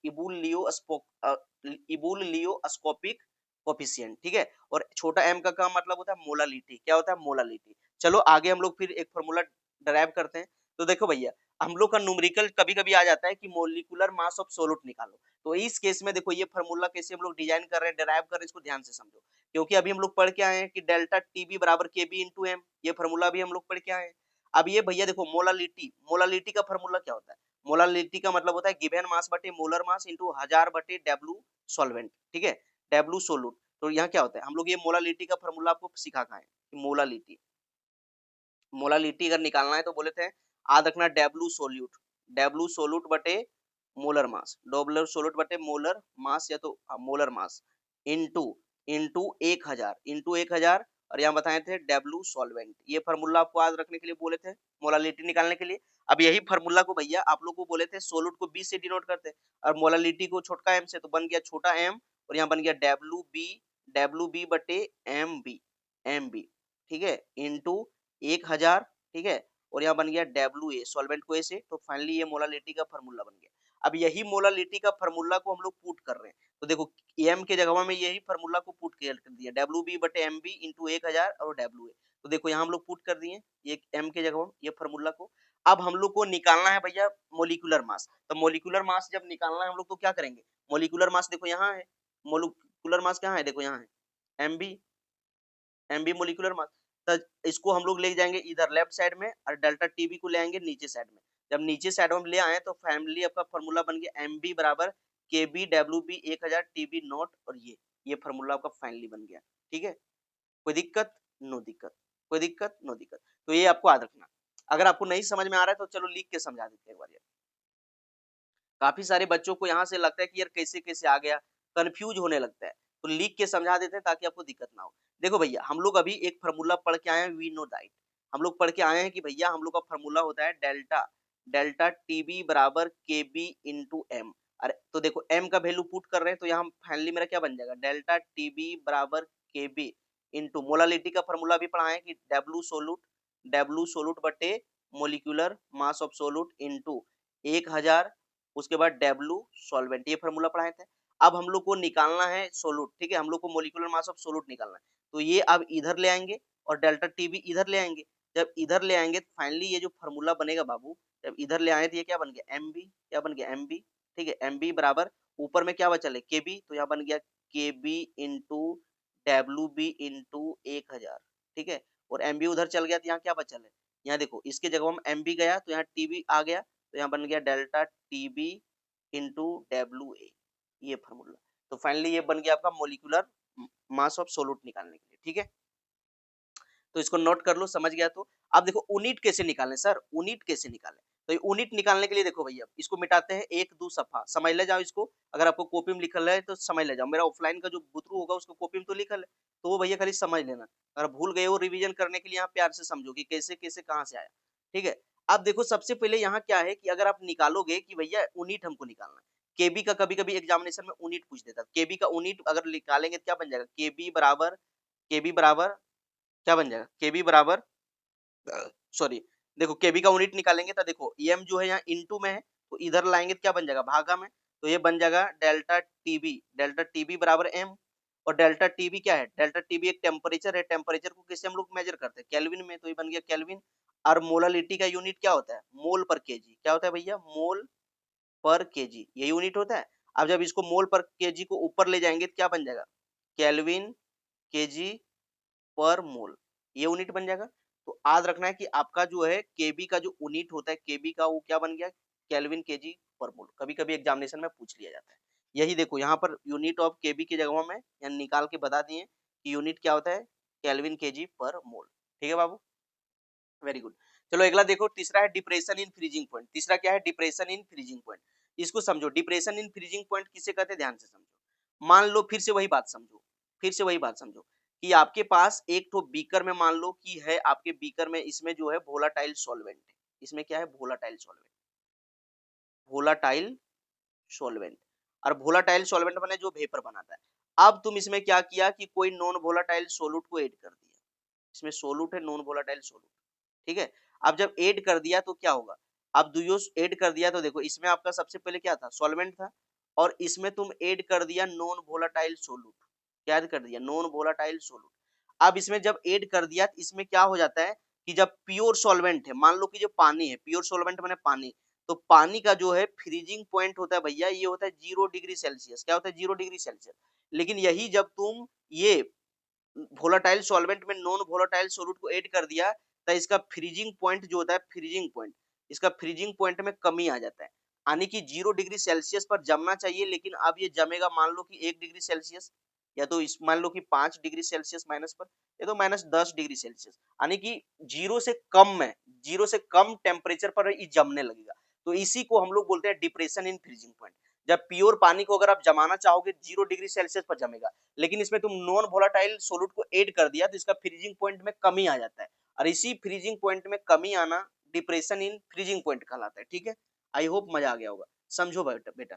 इबुलियोस्कोपिक कोफिशिएंट, ठीक है। और छोटा एम का काम मतलब होता है मोलालिटी। क्या होता है, मोलालिटी। चलो आगे हम लोग फिर एक फॉर्मूला डराइव करते हैं। तो देखो भैया, हम लोग का न्यूमेरिकल कभी कभी आ जाता है कि मोलिकुलर मास ऑफ सोलूट निकालो। तो इस केस में देखो ये फार्मूला कैसे हम लोग डिजाइन कर रहे हैं, डराइव कर रहे हैं, इसको ध्यान से समझो। क्योंकि अभी हम लोग पढ़ के आए हैं कि डेल्टा टीबी बराबर केबी इंटू एम। ये फार्मूला भी हम लोग पढ़ के आए हैं। अब ये भैया देखो मोलालिटी, मोलालिटी का फार्मूला क्या होता है, मोलालिटी का मतलब होता है गिवन मास बटे मोलर मास इंटू 1000 बटे डब्ल्यू सॉल्वेंट, ठीक है, डब्ल्यू सोलूट। तो यहाँ क्या होता है, हम लोग ये मोलालिटी का फार्मूला आपको सिखा का है कि मोलालिटी, मोलालिटी अगर निकालना है तो बोले थे याद रखना डब्ल्यू सोल्यूट, डब्ल्यू सोल्यूट बटे मोलर मास, डब्ल्यू सोल्यूट बटे मोलर मास या तो molar mass into into 1000 into 1000। और यहाँ बताए थे डब्ल्यू सॉल्वेंट। ये फार्मूला आपको याद रखने के लिए बोले थे मोलालिटी निकालने के लिए। अब यही फार्मूला को भैया आप लोग को बोले थे सोल्यूट को बी से डिनोट करते और मोलालिटी को छोटा एम से, तो बन गया छोटा एम और यहाँ बन गया डब्ल्यू बी बटे एम बी, ठीक है, इंटू 1000, ठीक है। और यहाँ बन गया डब्ल्यू ए, सॉल्वेंट को ए से। तो फाइनली ये मोलालिटी का फार्मूला बन गया। अब यही मोलालिटी का फार्मूला को हम लोग पुट कर रहे हैं। तो देखो एम के जगह में यही फार्मूला को पुट कर दिया, डब्ल्यू बी बटे एम बी इंटू 1000 और डब्ल्यू ए। तो देखो यहाँ हम लोग पुट कर दिए ये एम के जगह में ये फार्मूला को। अब हम लोग को निकालना है भैया मोलिकुलर मास। तो मोलिकुलर मास जब निकालना है हम लोग तो क्या करेंगे, मोलिकुलर मास देखो यहाँ है, मोलिकुलर मास कहाँ है, देखो यहाँ है एमबी मोलिकुलर मास। तो इसको हम लोग ले जाएंगे इधर लेफ्ट साइड में और डेल्टा टीबी को ले आएंगे नीचे साइड में। जब नीचे साइड में हम ले आए तो फैमिली आपका फार्मूला बन गया एमबी बराबर केबी डब्ल्यू बी 1000 टीबी नॉट। और ये फार्मूला आपका फाइनली बन गया, ठीक है। कोई दिक्कत, नो दिक्कत, कोई दिक्कत, नो दिक्कत। तो ये आपको याद रखना। अगर आपको नहीं समझ में आ रहा है तो चलो लिख के समझा देते हैं एक बार। काफी सारे बच्चों को यहाँ से लगता है कि यार कैसे कैसे आ गया, कंफ्यूज होने लगता है। तो लिख के समझा देते हैं ताकि आपको दिक्कत ना हो। देखो भैया हम लोग अभी एक फार्मूला पढ़ के आए हैं, वी नो दैट। हम लोग पढ़ के आए हैं कि भैया हम लोग का फार्मूला होता है डेल्टा डेल्टा टीबी बराबर के बी इंटू एम। अरे तो देखो एम का वैल्यू पुट कर रहे हैं तो यहाँ फाइनली मेरा क्या बन जाएगा, डेल्टा टीबी बराबर के बी इंटू मोलालिटी का फार्मूला भी पढ़ा है कि डब्ल्यू सोलूट बटे मोलिकुलर मास ऑफ सोलूट इंटू 1000, उसके बाद डब्ल्यू सॉल्वेंट। ये फार्मूला पढ़ाए थे। अब हम लोग को निकालना है सोलूट, ठीक है, हम लोग को मोलिकुलर मास ऑफ सोलूट निकालना है। तो ये अब इधर ले आएंगे और डेल्टा टीबी इधर ले आएंगे। जब इधर ले आएंगे तो फाइनली ये जो फार्मूला बनेगा बाबू, जब इधर ले आए तो ये क्या बन गया एमबी, क्या बन गया एमबी, ठीक है, एमबी बराबर ऊपर में क्या बचा है केबी, तो यहाँ बन गया केबी इंटू डब्ल्यू बी इंटू 1000, ठीक है। और एमबी उधर चल गया तो यहाँ क्या बचा है, यहाँ देखो इसके जगह में एमबी गया तो यहाँ टीबी आ गया, तो यहाँ बन गया delta TB into W A, ये फार्मूला। तो फाइनली ये बन गया आपका मोलिकुलर मास ऑफ सोलूट निकालने के लिए, ठीक है। तो इसको नोट कर लो, समझ गया तो। अब देखो यूनिट कैसे निकालें सर, यूनिट कैसे निकालें। तो यूनिट निकालने के लिए देखो भैया इसको मिटाते हैं, एक दो सफा समझ ले जाओ इसको। अगर आपको कॉपी में लिखल है तो समझ ले जाओ, मेरा ऑफलाइन का जो बुतरू होगा उसको कॉपी में तो लिखल है, तो वो भैया खाली समझ लेना। अगर भूल गए हो रिवीजन करने के लिए यहाँ प्यार से समझो कि कैसे कैसे कहाँ से आया, ठीक है। अब देखो सबसे पहले यहाँ क्या है कि अगर आप निकालोगे कि भैया यूनिट हमको निकालना है, केबी का कभी कभी एग्जामिनेशन में यूनिट पूछ देता है, केबी का यूनिट अगर निकालेंगे तो क्या बन जाएगा, केबी बराबर क्या बन जाएगा, केबी बराबर सॉरी देखो केबी का यूनिट निकालेंगे तो देखो एम जो है यहाँ इनटू में है, तो इधर लाएंगे तो क्या बन जाएगा, भागा में, तो ये बन जाएगा डेल्टा टीबी बराबर एम। और डेल्टा टीबी क्या है, डेल्टा टीबी एक टेम्परेचर है, टेम्परेचर को किससे हम लोग मेजर करते हैं, केल्विन में, तो ये बन गया केल्विन। और मोलालिटी का यूनिट क्या होता है, मोल पर केजी, क्या होता है भैया, मोल पर केजी, ये यूनिट होता है। अब जब इसको मोल पर केजी को ऊपर ले जाएंगे तो क्या बन जाएगा, केल्विन केजी पर मोल, ये यूनिट बन जाएगा। तो याद रखना है कि आपका जो है केबी का जो यूनिट होता है केबी का, वो क्या बन गया, केल्विन केजी पर मोल। कभी कभी एग्जामिनेशन में पूछ लिया जाता है। यही देखो यहाँ पर यूनिट ऑफ केबी की जगह में यहाँ निकाल के बता दिए कि यूनिट क्या होता है, केल्विन केजी पर मोल। ठीक है बाबू, वेरी गुड। चलो अगला देखो, तीसरा है डिप्रेशन इन फ्रीजिंग पॉइंट। तीसरा क्या है, डिप्रेशन इन फ्रीजिंग पॉइंट। इसको समझो, डिप्रेशन इन फ्रीजिंग पॉइंट किसे कहते हैं, ध्यान से समझो। मान लो, फिर से वही बात समझो, फिर से वही बात समझो कि आपके पास एक तो बीकर में, मान लो कि है आपके बीकर में, इसमें जो है वोलाटाइल सॉल्वेंट है। इसमें क्या है, वोलाटाइल सॉल्वेंट, वोलाटाइल सॉल्वेंट। और वोलाटाइल सॉल्वेंट बने जो वेपर बनाता है। अब तुम इसमें क्या किया कि कोई नॉन वोलाटाइल सोलूट को ऐड कर दिया। इसमें सोलूट है, नॉन वोलाटाइल सोलूट, ठीक है। अब जब ऐड कर दिया तो क्या होगा, अब दुयो ऐड कर दिया तो देखो इसमें आपका सबसे पहले क्या था, सॉल्वेंट था, और इसमें तुम ऐड कर दिया नॉन वोलाटाइल सोलूट। क्या ऐड कर दिया, नॉन वोलाटाइल सोलूट। अब इसमें जब ऐड कर दिया तो इसमें क्या हो जाता है कि जब प्योर सॉल्वेंट है, मान लो कि जो पानी है, प्योर सॉल्वेंट माने पानी, तो पानी का जो है फ्रीजिंग पॉइंट होता है भैया, ये होता है 0 डिग्री सेल्सियस। क्या होता है, 0 डिग्री सेल्सियस। लेकिन यही जब तुम ये वोलाटाइल सॉल्वेंट में नॉन वोलाटाइल सोलूट को ऐड कर दिया, तो इसका फ्रीजिंग पॉइंट जो होता है, फ्रीजिंग पॉइंट, इसका फ्रीजिंग पॉइंट में कमी आ जाता है। यानी कि 0 डिग्री सेल्सियस पर जमना चाहिए, लेकिन अब ये जमेगा मान लो कि 1 डिग्री सेल्सियस, या तो इस मान लो कि 5 डिग्री सेल्सियस माइनस पर, या तो -10 डिग्री सेल्सियस, यानी कि जीरो से कम में, जीरो से कम टेम्परेचर पर ये जमने लगेगा। तो इसी को हम लोग बोलते हैं डिप्रेशन इन फ्रीजिंग पॉइंट। जब प्योर पानी को अगर आप जमाना चाहोगे 0 डिग्री सेल्सियस पर जमेगा, लेकिन इसमें तुम नॉन वोलाटाइल सोलूट को ऐड कर दिया तो इसका फ्रीजिंग पॉइंट में कमी आ जाता है, और इसी फ्रीजिंग पॉइंट में कमी आना डिप्रेशन इन फ्रीजिंग पॉइंट कहलाता है। ठीक है, आई होप मजा आ गया होगा। समझो बेटा बेटा,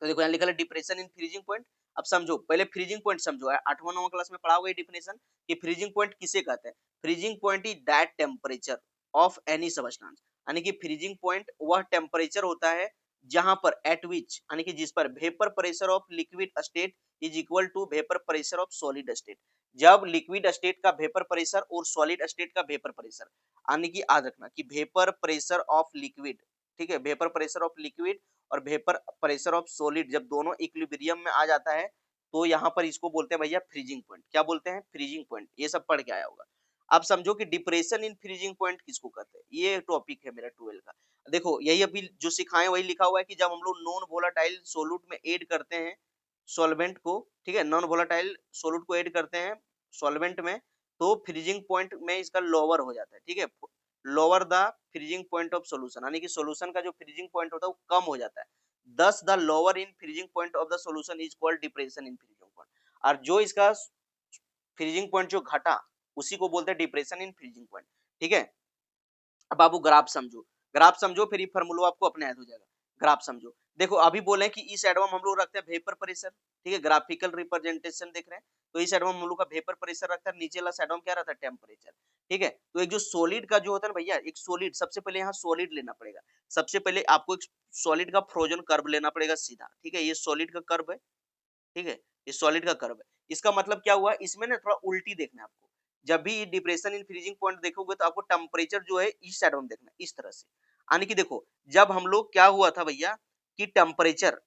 तो देखो यहाँ लिखा है डिप्रेशन इन फ्रीजिंग पॉइंट। अब समझो, पहले फ्रीजिंग पॉइंट समझो, 8वां 9वां क्लास में पढ़ा होगा ये डिफिनेशन कि फ्रीजिंग पॉइंट किसे कहते हैं। Freezing point is that temperature of any substance, यानी कि फ्रीजिंग पॉइंट वह टेम्परेचर होता है जहां पर एट विच, यानी कि जिस पर vapour pressure of liquid state is equal to vapour pressure of solid state. जब लिक्विड स्टेट का वेपर प्रेशर और सॉलिड स्टेट का वेपर प्रेशर, यानी कि याद रखना कि वेपर प्रेशर ऑफ लिक्विड, ठीक है, वेपर प्रेशर ऑफ लिक्विड और वेपर प्रेशर ऑफ सॉलिड जब दोनों इक्विलिब्रियम में आ जाता है, तो यहाँ पर इसको बोलते हैं भैया फ्रीजिंग पॉइंट। क्या बोलते हैं, फ्रीजिंग पॉइंट। ये सब पढ़ के आया होगा। अब समझो कि डिप्रेशन इन फ्रीजिंग पॉइंट किसको कहते हैं, ये टॉपिक है मेरा 12 का। देखो यही अभी जो सिखाए वही लिखा हुआ है कि जब हम लोग नॉन वोलाटाइल सोलूट में ऐड करते हैं सॉल्वेंट को, ठीक है, नॉन वोलाटाइल सोलूट को ऐड करते हैं सॉल्वेंट में, तो फ्रीजिंग पॉइंट में इसका लोअर हो जाता है। ठीक है, lower the freezing point of solution, यानी कि सॉल्यूशन का जो फ्रीजिंग पॉइंट होता है वो कम हो जाता है। दस the lower in freezing point of the solution is called depression in freezing point. और जो इसका फ्रीजिंग पॉइंट जो घटा, उसी को बोलते हैं डिप्रेशन इन फ्रीजिंग पॉइंट। ठीक है, अब बाबू ग्राफ समझो, ग्राफ समझो, फिर ये फार्मूला आपको अपने याद हो जाएगा। ग्राफ समझो, देखो अभी बोले कि इस साइड में हम लोग रखते हैं वेपर प्रेशर, ठीक है, ग्राफिकल रिप्रेजेंटेशन देख रहे हैं, तो इस साइड में हम लोग का वेपर प्रेशर रखता है, नीचे वाला साइड में क्या रहता है, टेम्परेचर। ठीक है, तो एक जो सॉलिड का जो होता है ना भैया, एक सॉलिड, सबसे पहले यहाँ सॉलिड लेना पड़ेगा। सबसे पहले आपको एक सॉलिड का फ्रोजन कर्व लेना पड़ेगा सीधा। ठीक है, ये सॉलिड का कर्व है, ठीक है, ये सॉलिड का कर्व है। इसका मतलब क्या हुआ, इसमें ना थोड़ा उल्टी देखना है आपको। जब भी डिप्रेशन इन फ्रीजिंग पॉइंट देखोगे तो आपको टेम्परेचर जो है इस साइड में देखना है, इस तरह से। यानी कि देखो जब हम लोग क्या हुआ था भैया कि टेम्परेचर,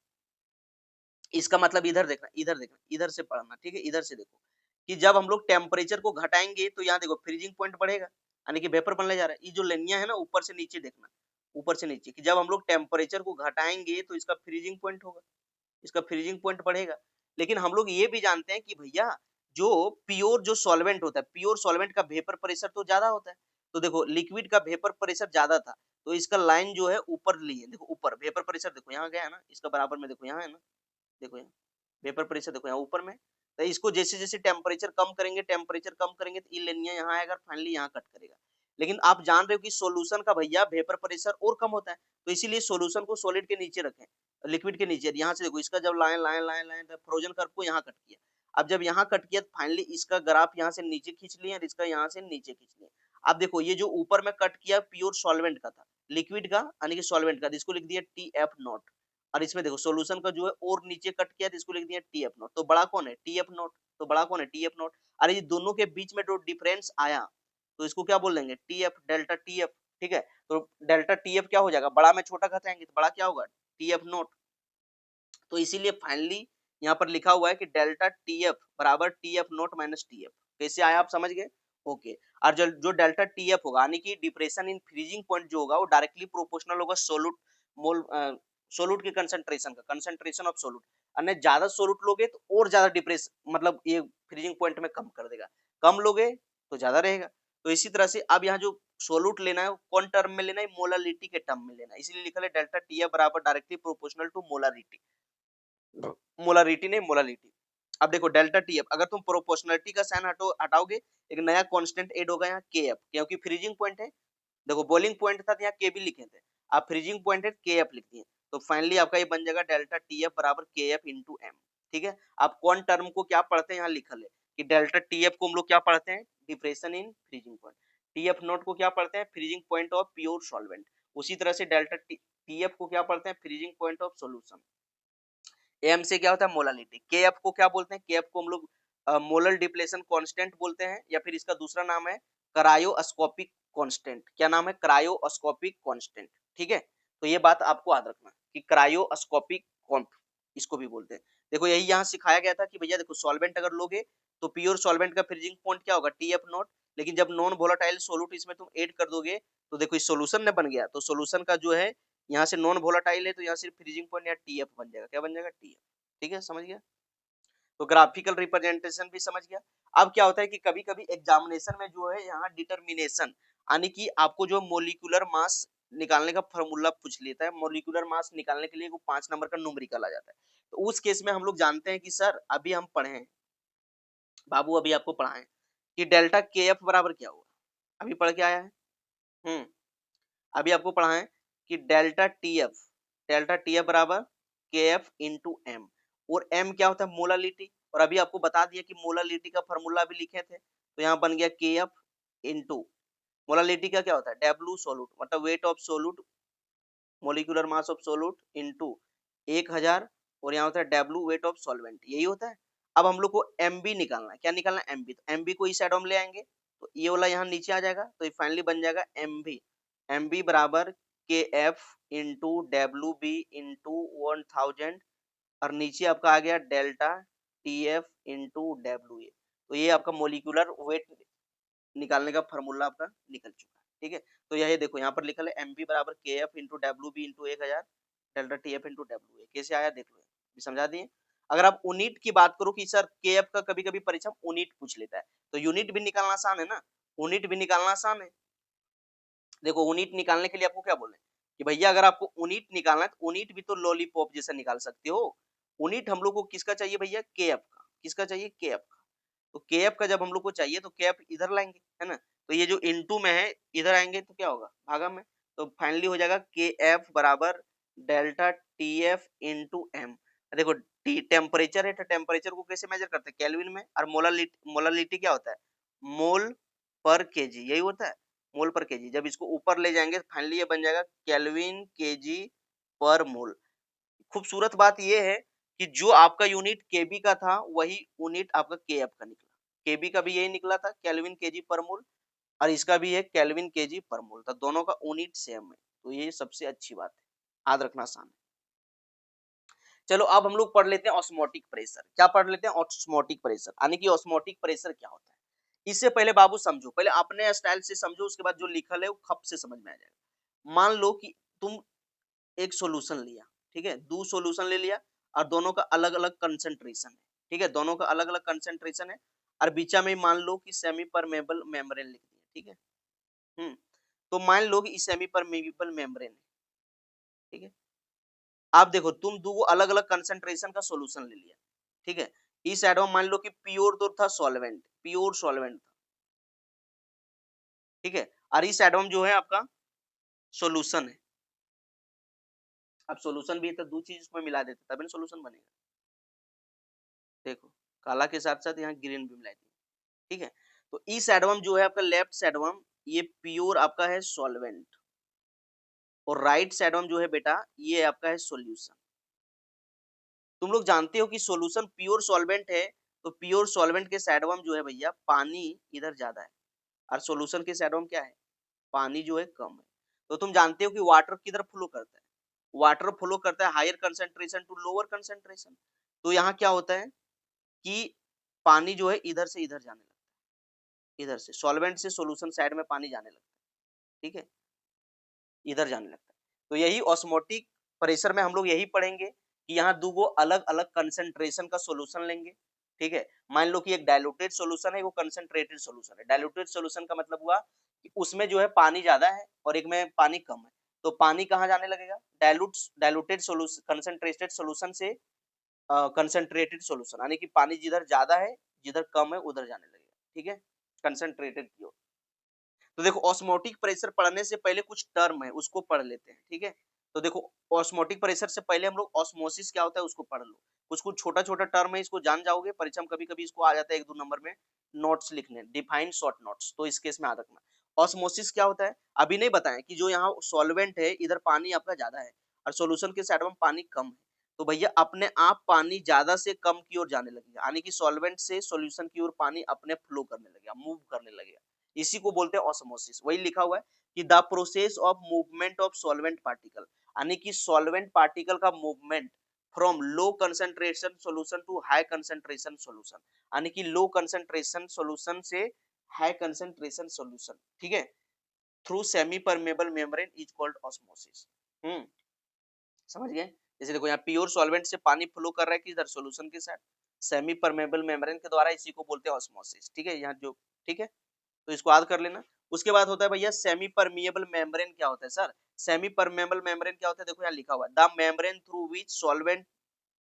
इसका मतलब इधर देखना, इधर देखना, इधर से पढ़ना, ठीक है, इधर से देखो कि जब हम लोग टेम्परेचर को घटाएंगे तो यहाँ देखो फ्रीजिंग पॉइंट बढ़ेगा, यानी कि वेपर बनने जा रहा है। ये जो लाइनियां है ना ऊपर से नीचे देखना, ऊपर से नीचे, कि जब हम लोग टेम्परेचर को घटाएंगे तो इसका फ्रीजिंग पॉइंट होगा, इसका फ्रीजिंग पॉइंट बढ़ेगा। लेकिन हम लोग ये भी जानते हैं कि भैया जो प्योर जो सॉल्वेंट होता है, प्योर सॉल्वेंट का वेपर प्रेशर तो ज्यादा होता है। तो देखो लिक्विड का वेपर प्रेशर ज्यादा था, तो इसका लाइन जो है ऊपर लिए, देखो ऊपर वेपर प्रेशर देखो यहाँ गया है ना, इसका बराबर में देखो यहाँ है ना, देखो यहाँ वेपर प्रेशर देखो यहाँ ऊपर में। तो इसको जैसे जैसे टेम्परेचर कम करेंगे, टेम्परेचर कम करेंगे, तो ये लेनिया यहाँ आएगा, फाइनली यहाँ कट करेगा। लेकिन आप जान रहे हो कि सॉल्यूशन का भैया वेपर प्रेशर और कम होता है, तो इसीलिए सॉल्यूशन को सॉलिड के नीचे रखें, लिक्विड के नीचे। यहाँ से देखो इसका जब line line line line frozen curve को यहाँ कट किया, अब जब यहाँ कट किया तो फाइनली इसका ग्राफ यहाँ से नीचे खींच लिया और इसका यहाँ से नीचे खींच लिया। अब देखो ये जो ऊपर में कट किया प्योर सॉल्वेंट का था, लिक्विड का यानी कि सॉल्वेंट का, तो इसको लिख दिया TF नॉट। और इसमें देखो सॉल्यूशन का जो है और नीचे कट किया तो इसको लिख दिया TF नॉट। तो बड़ा कौन है? TF not. तो बड़ा कौन है? TF not. अरे ये दोनों के बीच में जो डिफरेंस आया तो इसको क्या बोल देंगे? TF, delta TF। ठीक है, तो डेल्टा TF क्या हो जाएगा? बड़ा में छोटा घटाएंगे तो बड़ा क्या होगा? TF not. तो इसीलिए फाइनली यहाँ पर लिखा हुआ है कि डेल्टा TF बराबर TF नॉट माइनस TF। कैसे आया आप समझ गए? ओके। और जो डेल्टा TF होगा यानी कि डिप्रेशन इन फ्रीजिंग पॉइंट जो होगा वो डायरेक्टली प्रोपोर्शनल होगा सोलूट मोल सोलूट के कंसंट्रेशन का, कंसंट्रेशन ऑफ सोलूट। अन्य ज्यादा सोलूट लोगे तो और ज्यादा डिप्रेशन मतलब ये फ्रीजिंग पॉइंट में कम कर देगा, कम लोगे तो ज्यादा रहेगा। तो इसी तरह से अब यहाँ जो सोलूट लेना है कौन टर्म में लेना है? मोलालिटी के टर्म में लेना है। इसीलिए लिखा है डेल्टा TF बराबर directly proportional to molarity. Molarity नहीं मोलालिटी। अब देखो डेल्टा TF अगर तुम प्रोपोर्शनलिटी का साइन हटाओगे एक नया कांस्टेंट ऐड होगा यहाँ KF, क्योंकि फ्रीजिंग पॉइंट है। देखो बॉइलिंग पॉइंट था तो यहाँ KB लिखे थे, आप फ्रीजिंग पॉइंट है KF लिख दिए। तो फाइनली आपका ये बन जाएगा डेल्टा TF बराबर KF इंटू M। ठीक है, आप कौन टर्म को क्या पढ़ते हैं यहाँ लिखल है कि डेल्टा TF को हम लोग क्या पढ़ते हैं? Depression in freezing point. TF naught को क्या पढ़ते हैं? Freezing point of pure solvent. उसी तरह से डेल्टा TF को क्या पढ़ते हैं? Freezing point of solution. M से क्या होता है? मोलालिटी। केएफ को क्या बोलते हैं? केएफ को हम लोग मोलर डिप्लेशन कांस्टेंट बोलते हैं, या फिर इसका दूसरा नाम है क्रायोस्कोपिक कांस्टेंट। क्या नाम है? Cryoscopic constant. ठीक है, तो ये बात आपको याद रखना कि क्रायोस्कोपिक कॉन्ट इसको भी बोलते हैं। देखो यही यहाँ सिखाया गया था कि भैया देखो सॉल्वेंट अगर लोगे तो प्योर सॉल्वेंट का फ्रीजिंग पॉइंट क्या होगा? TF not. लेकिन जब नॉन वोलेटाइल सोल्यूट इसमें तुम ऐड कर दोगे तो देखो इस सॉल्यूशन ने बन गया, तो सॉल्यूशन का जो है यहाँ से नॉन वोलेटाइल है तो यहाँ सिर्फ फ्रीजिंग पॉइंट या TF बन जाएगा। क्या बन जाएगा? TF। ठीक है, समझ गया? तो ग्राफिकल रिप्रेजेंटेशन भी समझ गया। अब क्या होता है कि कभी कभी एग्जामिनेशन में जो है यहाँ डिटर्मिनेशन यानी कि आपको जो मोलिकुलर मास निकालने का फॉर्मूला पूछ लेता है। मोलिकुलर मास निकालने के लिए वो 5 नंबर का न्यूमेरिकल आ जाता है। तो उस केस में हम लोग जानते हैं कि सर अभी हम पढ़े हैं, बाबू अभी आपको पढ़ाएं कि डेल्टा KF बराबर क्या हुआ। अभी पढ़ के आया है। अभी आपको पढ़ा है कि डेल्टा TF बराबर KF इंटू M। और M क्या होता है? मोलालिटी। और अभी आपको बता दिया कि मोलालिटी का फॉर्मूला भी लिखे थे, तो यहाँ बन गया KF इंटू मोलालिटी का क्या होता है? W सोलूट मतलब weight of सोलूट, molecular mass of सोलूट into 1000, और यहाँ होता है W वेट ऑफ सॉल्वेंट, यही होता है। अब हम लोग को MB निकालना है। क्या निकालना है? MB। तो MB को इस साइड हम ले आएंगे तो ये वाला यहाँ नीचे आ जाएगा, तो ये फाइनली बन जाएगा MB बराबर KF इंटू WB इंटू 1000, और नीचे आपका आ गया डेल्टा TF इंटू WA। तो ये आपका मोलिकुलर वेट निकालने का फॉर्मूला आपका निकल चुका है। ठीक है, तो यही देखो यहाँ पर लिखा है MB बराबर KF into WB into 1000 delta TF into WA। कैसे आया देख लो, समझा दिए। अगर आप यूनिट की बात करो कि सर KF का कभी कभी परीक्षा यूनिट पूछ लेता है, तो यूनिट भी निकालना आसान है ना, यूनिट भी निकालना आसान है। देखो यूनिट निकालने के लिए आपको क्या बोले कि भैया अगर आपको यूनिट निकालना है तो यूनिट भी तो लॉलीपॉप जैसा निकाल सकते हो। यूनिट हम लोग को किसका चाहिए भैया? KF का। किसका चाहिए? KF का। तो KF का जब हम लोग को चाहिए तो KF इधर लाएंगे, है ना। तो ये जो इनटू में है इधर आएंगे तो क्या होगा? भागा में। तो फाइनली हो जाएगा KF बराबर डेल्टा TF इंटू M। देखो टी टेम्परेचर है तो टेम्परेचर को कैसे मेजर करते हैं? केल्विन में। और मोलालिटी क्या होता है? मोल पर केजी, यही होता है, मोल पर केजी। जब इसको ऊपर ले जाएंगे फाइनली ये बन जाएगा केल्विन केजी पर मोल। खूबसूरत बात ये है कि जो आपका यूनिट केबी का था वही यूनिट आपका केएफ का निकला। केबी का भी यही निकला था, केल्विन केजी पर मोल, और इसका भी है केल्विन केजी पर मोल, तो दोनों का यूनिट सेम है। तो ये सबसे अच्छी बात है, याद रखना आसान है। चलो अब हम लोग पढ़ लेते हैं ऑस्मोटिक प्रेशर। क्या पढ़ लेते हैं? ऑस्मोटिक प्रेशर, यानी कि ऑस्मोटिक प्रेशर क्या होता है। इससे पहले बाबू समझो, पहले अपने स्टाइल से समझो, उसके बाद जो लिखल है वो खप से समझ में आ जाएगा। मान लो कि तुम एक सॉल्यूशन लिया, ठीक है, दो सॉल्यूशन ले लिया और दोनों का अलग अलग कंसंट्रेशन है, ठीक है, दोनों का अलग अलग कंसंट्रेशन है, और बीचा में मान लो कि सेमी परमेबल मेम्ब्रेन लिख दिया, ठीक है। तो मान लो कि सेमी परमेबल मेम्ब्रेन है, ठीक है। आप देखो तुम दो अलग अलग कंसंट्रेशन का सॉल्यूशन ले लिया, ठीक है। इस साइड में मान लो कि प्योर तो था सॉल्वेंट, प्योर सॉल्वेंट था, ठीक है, और इस साइड में जो है आपका सॉल्यूशन है। अब सॉल्यूशन भी है तो दो चीज इसमें मिला देते तभी सॉल्यूशन बनेगा। देखो काला के साथ साथ यहाँ ग्रीन भी मिला दिया, ठीक है। तो इस एडवम जो है आपका लेफ्ट एडवम ये प्योर आपका है सॉल्वेंट और राइट साइड जो है बेटा ये आपका है सॉल्यूशन। तुम लोग जानते हो कि सॉल्यूशन प्योर सॉल्वेंट है, तो प्योर सॉल्वेंट के साइड जो है भैया पानी इधर ज्यादा है और सॉल्यूशन के साइड क्या है, पानी जो है कम है। तो तुम जानते हो कि वाटर किधर फ्लो करता है, वाटर फ्लो करता है higher concentration to lower concentration. तो यहाँ क्या होता है कि पानी जो है इधर से इधर जाने लगता है, इधर से सॉल्वेंट से सॉल्यूशन साइड में पानी जाने लगता है, ठीक है, इधर जाने लगता है। तो यही ऑस्मोटिक प्रेशर में हम लोग यही पढ़ेंगे कि यहाँ दो गो अलग अलग कंसंट्रेशन का सॉल्यूशन लेंगे, ठीक है। मान लो कि एक डाइल्यूटेड सॉल्यूशन है, वो कंसंट्रेटेड सॉल्यूशन है। डाइल्यूटेड सॉल्यूशन का मतलब हुआ कि उसमें जो है पानी ज्यादा है और एक में पानी कम है। तो पानी कहाँ जाने लगेगा, डाइल्यूटेड सॉल्यूशन कंसंट्रेटेड सॉल्यूशन से कंसंट्रेटेड सॉल्यूशन, यानी कि पानी जिधर ज्यादा है जिधर कम है उधर जाने लगेगा, ठीक है, कंसंट्रेटेड की ओर। तो देखो ऑस्मोटिक प्रेशर पढ़ने से पहले कुछ टर्म है उसको पढ़ लेते हैं, ठीक है। तो देखो ऑस्मोटिक प्रेशर से पहले हम लोग ऑस्मोसिस क्या होता है उसको पढ़ लो। कुछ कुछ छोटा छोटा टर्म है, इसको जान जाओगे, परीक्षा में कभी कभी इसको आ जाता है 1-2 नंबर में नोट्स लिखने, डिफाइन शॉर्ट नोट्स, तो इस केस में याद रखना। ऑस्मोसिस क्या होता है, अभी नहीं बताएं कि जो यहाँ सॉल्वेंट है इधर पानी आपका ज्यादा है और सॉल्यूशन के साइड में पानी कम है, तो भैया अपने आप पानी ज्यादा से कम की ओर जाने लगेगा, यानी कि सॉल्वेंट से सॉल्यूशन की ओर पानी अपने फ्लो करने लगेगा, मूव करने लगेगा। इसी को बोलते हैं ऑस्मोसिस। वही लिखा हुआ है कि the process of movement of solvent particle, यानी कि सॉल्वेंट पार्टिकल का movement from low concentration solution to high concentration solution, यानी कि लो कंसंट्रेशन सॉल्यूशन से हाई कंसंट्रेशन सॉल्यूशन, ठीक है, through semi permeable membrane is called osmosis. समझ गए। जैसे देखो यहाँ प्योर सॉल्वेंट से पानी फ्लो कर रहा है किधर, सॉल्यूशन के साथ, सेमी परमेबल मेम्ब्रेन के द्वारा, इसी को बोलते हैं ऑस्मोसिस, ठीक है, यहाँ जो, ठीक है, तो इसको याद कर लेना। उसके बाद होता है भैया सेमी परमिएबल मेम्ब्रेन। क्या होता है सर, सेमी परमेबल मेम्ब्रेन क्या होता है, देखो यहाँ लिखा हुआ है the membrane through which solvent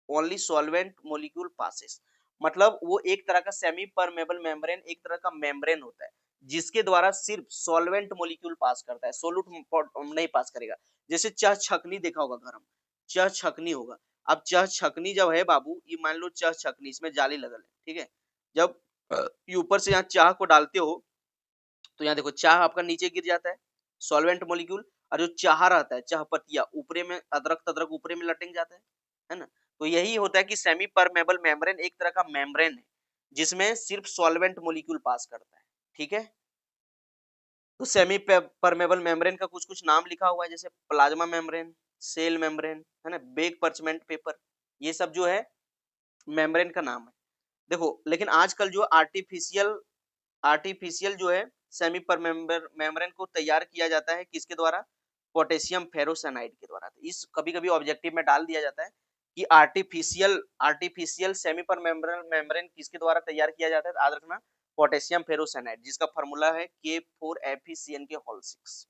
only solvent molecule passes. मतलब वो एक तरह का सेमी परमेबल मेम्ब्रेन, एक तरह का मेम्ब्रेन होता है जिसके द्वारा सिर्फ सॉल्वेंट मॉलिक्यूल पास करता है, सोलूट नहीं पास करेगा। जैसे चह छकनी देखा होगा घर में, चह छकनी होगा। अब चह छकनी जब है बाबू, ये मान लो चह छकनी, इसमें जाली लगल है, ठीक है, जब ये ऊपर से यहाँ चाह को डालते हो तो यहाँ देखो चाह आपका नीचे गिर जाता है, सॉल्वेंट मॉलिक्यूल, और जो चाह रहता है चाह पत्तियां ऊपरे में, अदरक तदरक ऊपरे में लटक जाता है ना। तो यही होता है कि सेमी परमेबल मेम्ब्रेन एक तरह का मेम्ब्रेन है जिसमें सिर्फ सॉल्वेंट मॉलिक्यूल पास करता है, ठीक है। तो सेमी परमेबल मेम्ब्रेन का कुछ कुछ नाम लिखा हुआ है, जैसे प्लाज्मा मेम्ब्रेन, सेल मेम्ब्रेन, है ना, बेक पर्चमेंट पेपर, ये सब जो है मेम्ब्रेन का नाम है। देखो लेकिन आजकल जो आर्टिफिशियल आर्टिफिशियल जो है सेमी परमेम्बर मेम्ब्रेन को तैयार किया जाता है किसके द्वारा, पोटेशियम फेरोसाइनाइड के द्वारा। तो इस कभी कभी ऑब्जेक्टिव में डाल दिया जाता है कि आर्टिफिशियल आर्टिफिशियल सेमी परमेम्ब्रेन मेम्ब्रेन किसके द्वारा तैयार किया जाता है, तो याद रखना पोटेशियम फेरोसाइनाइड, जिसका फॉर्मूला है K4FeCN के होल 6।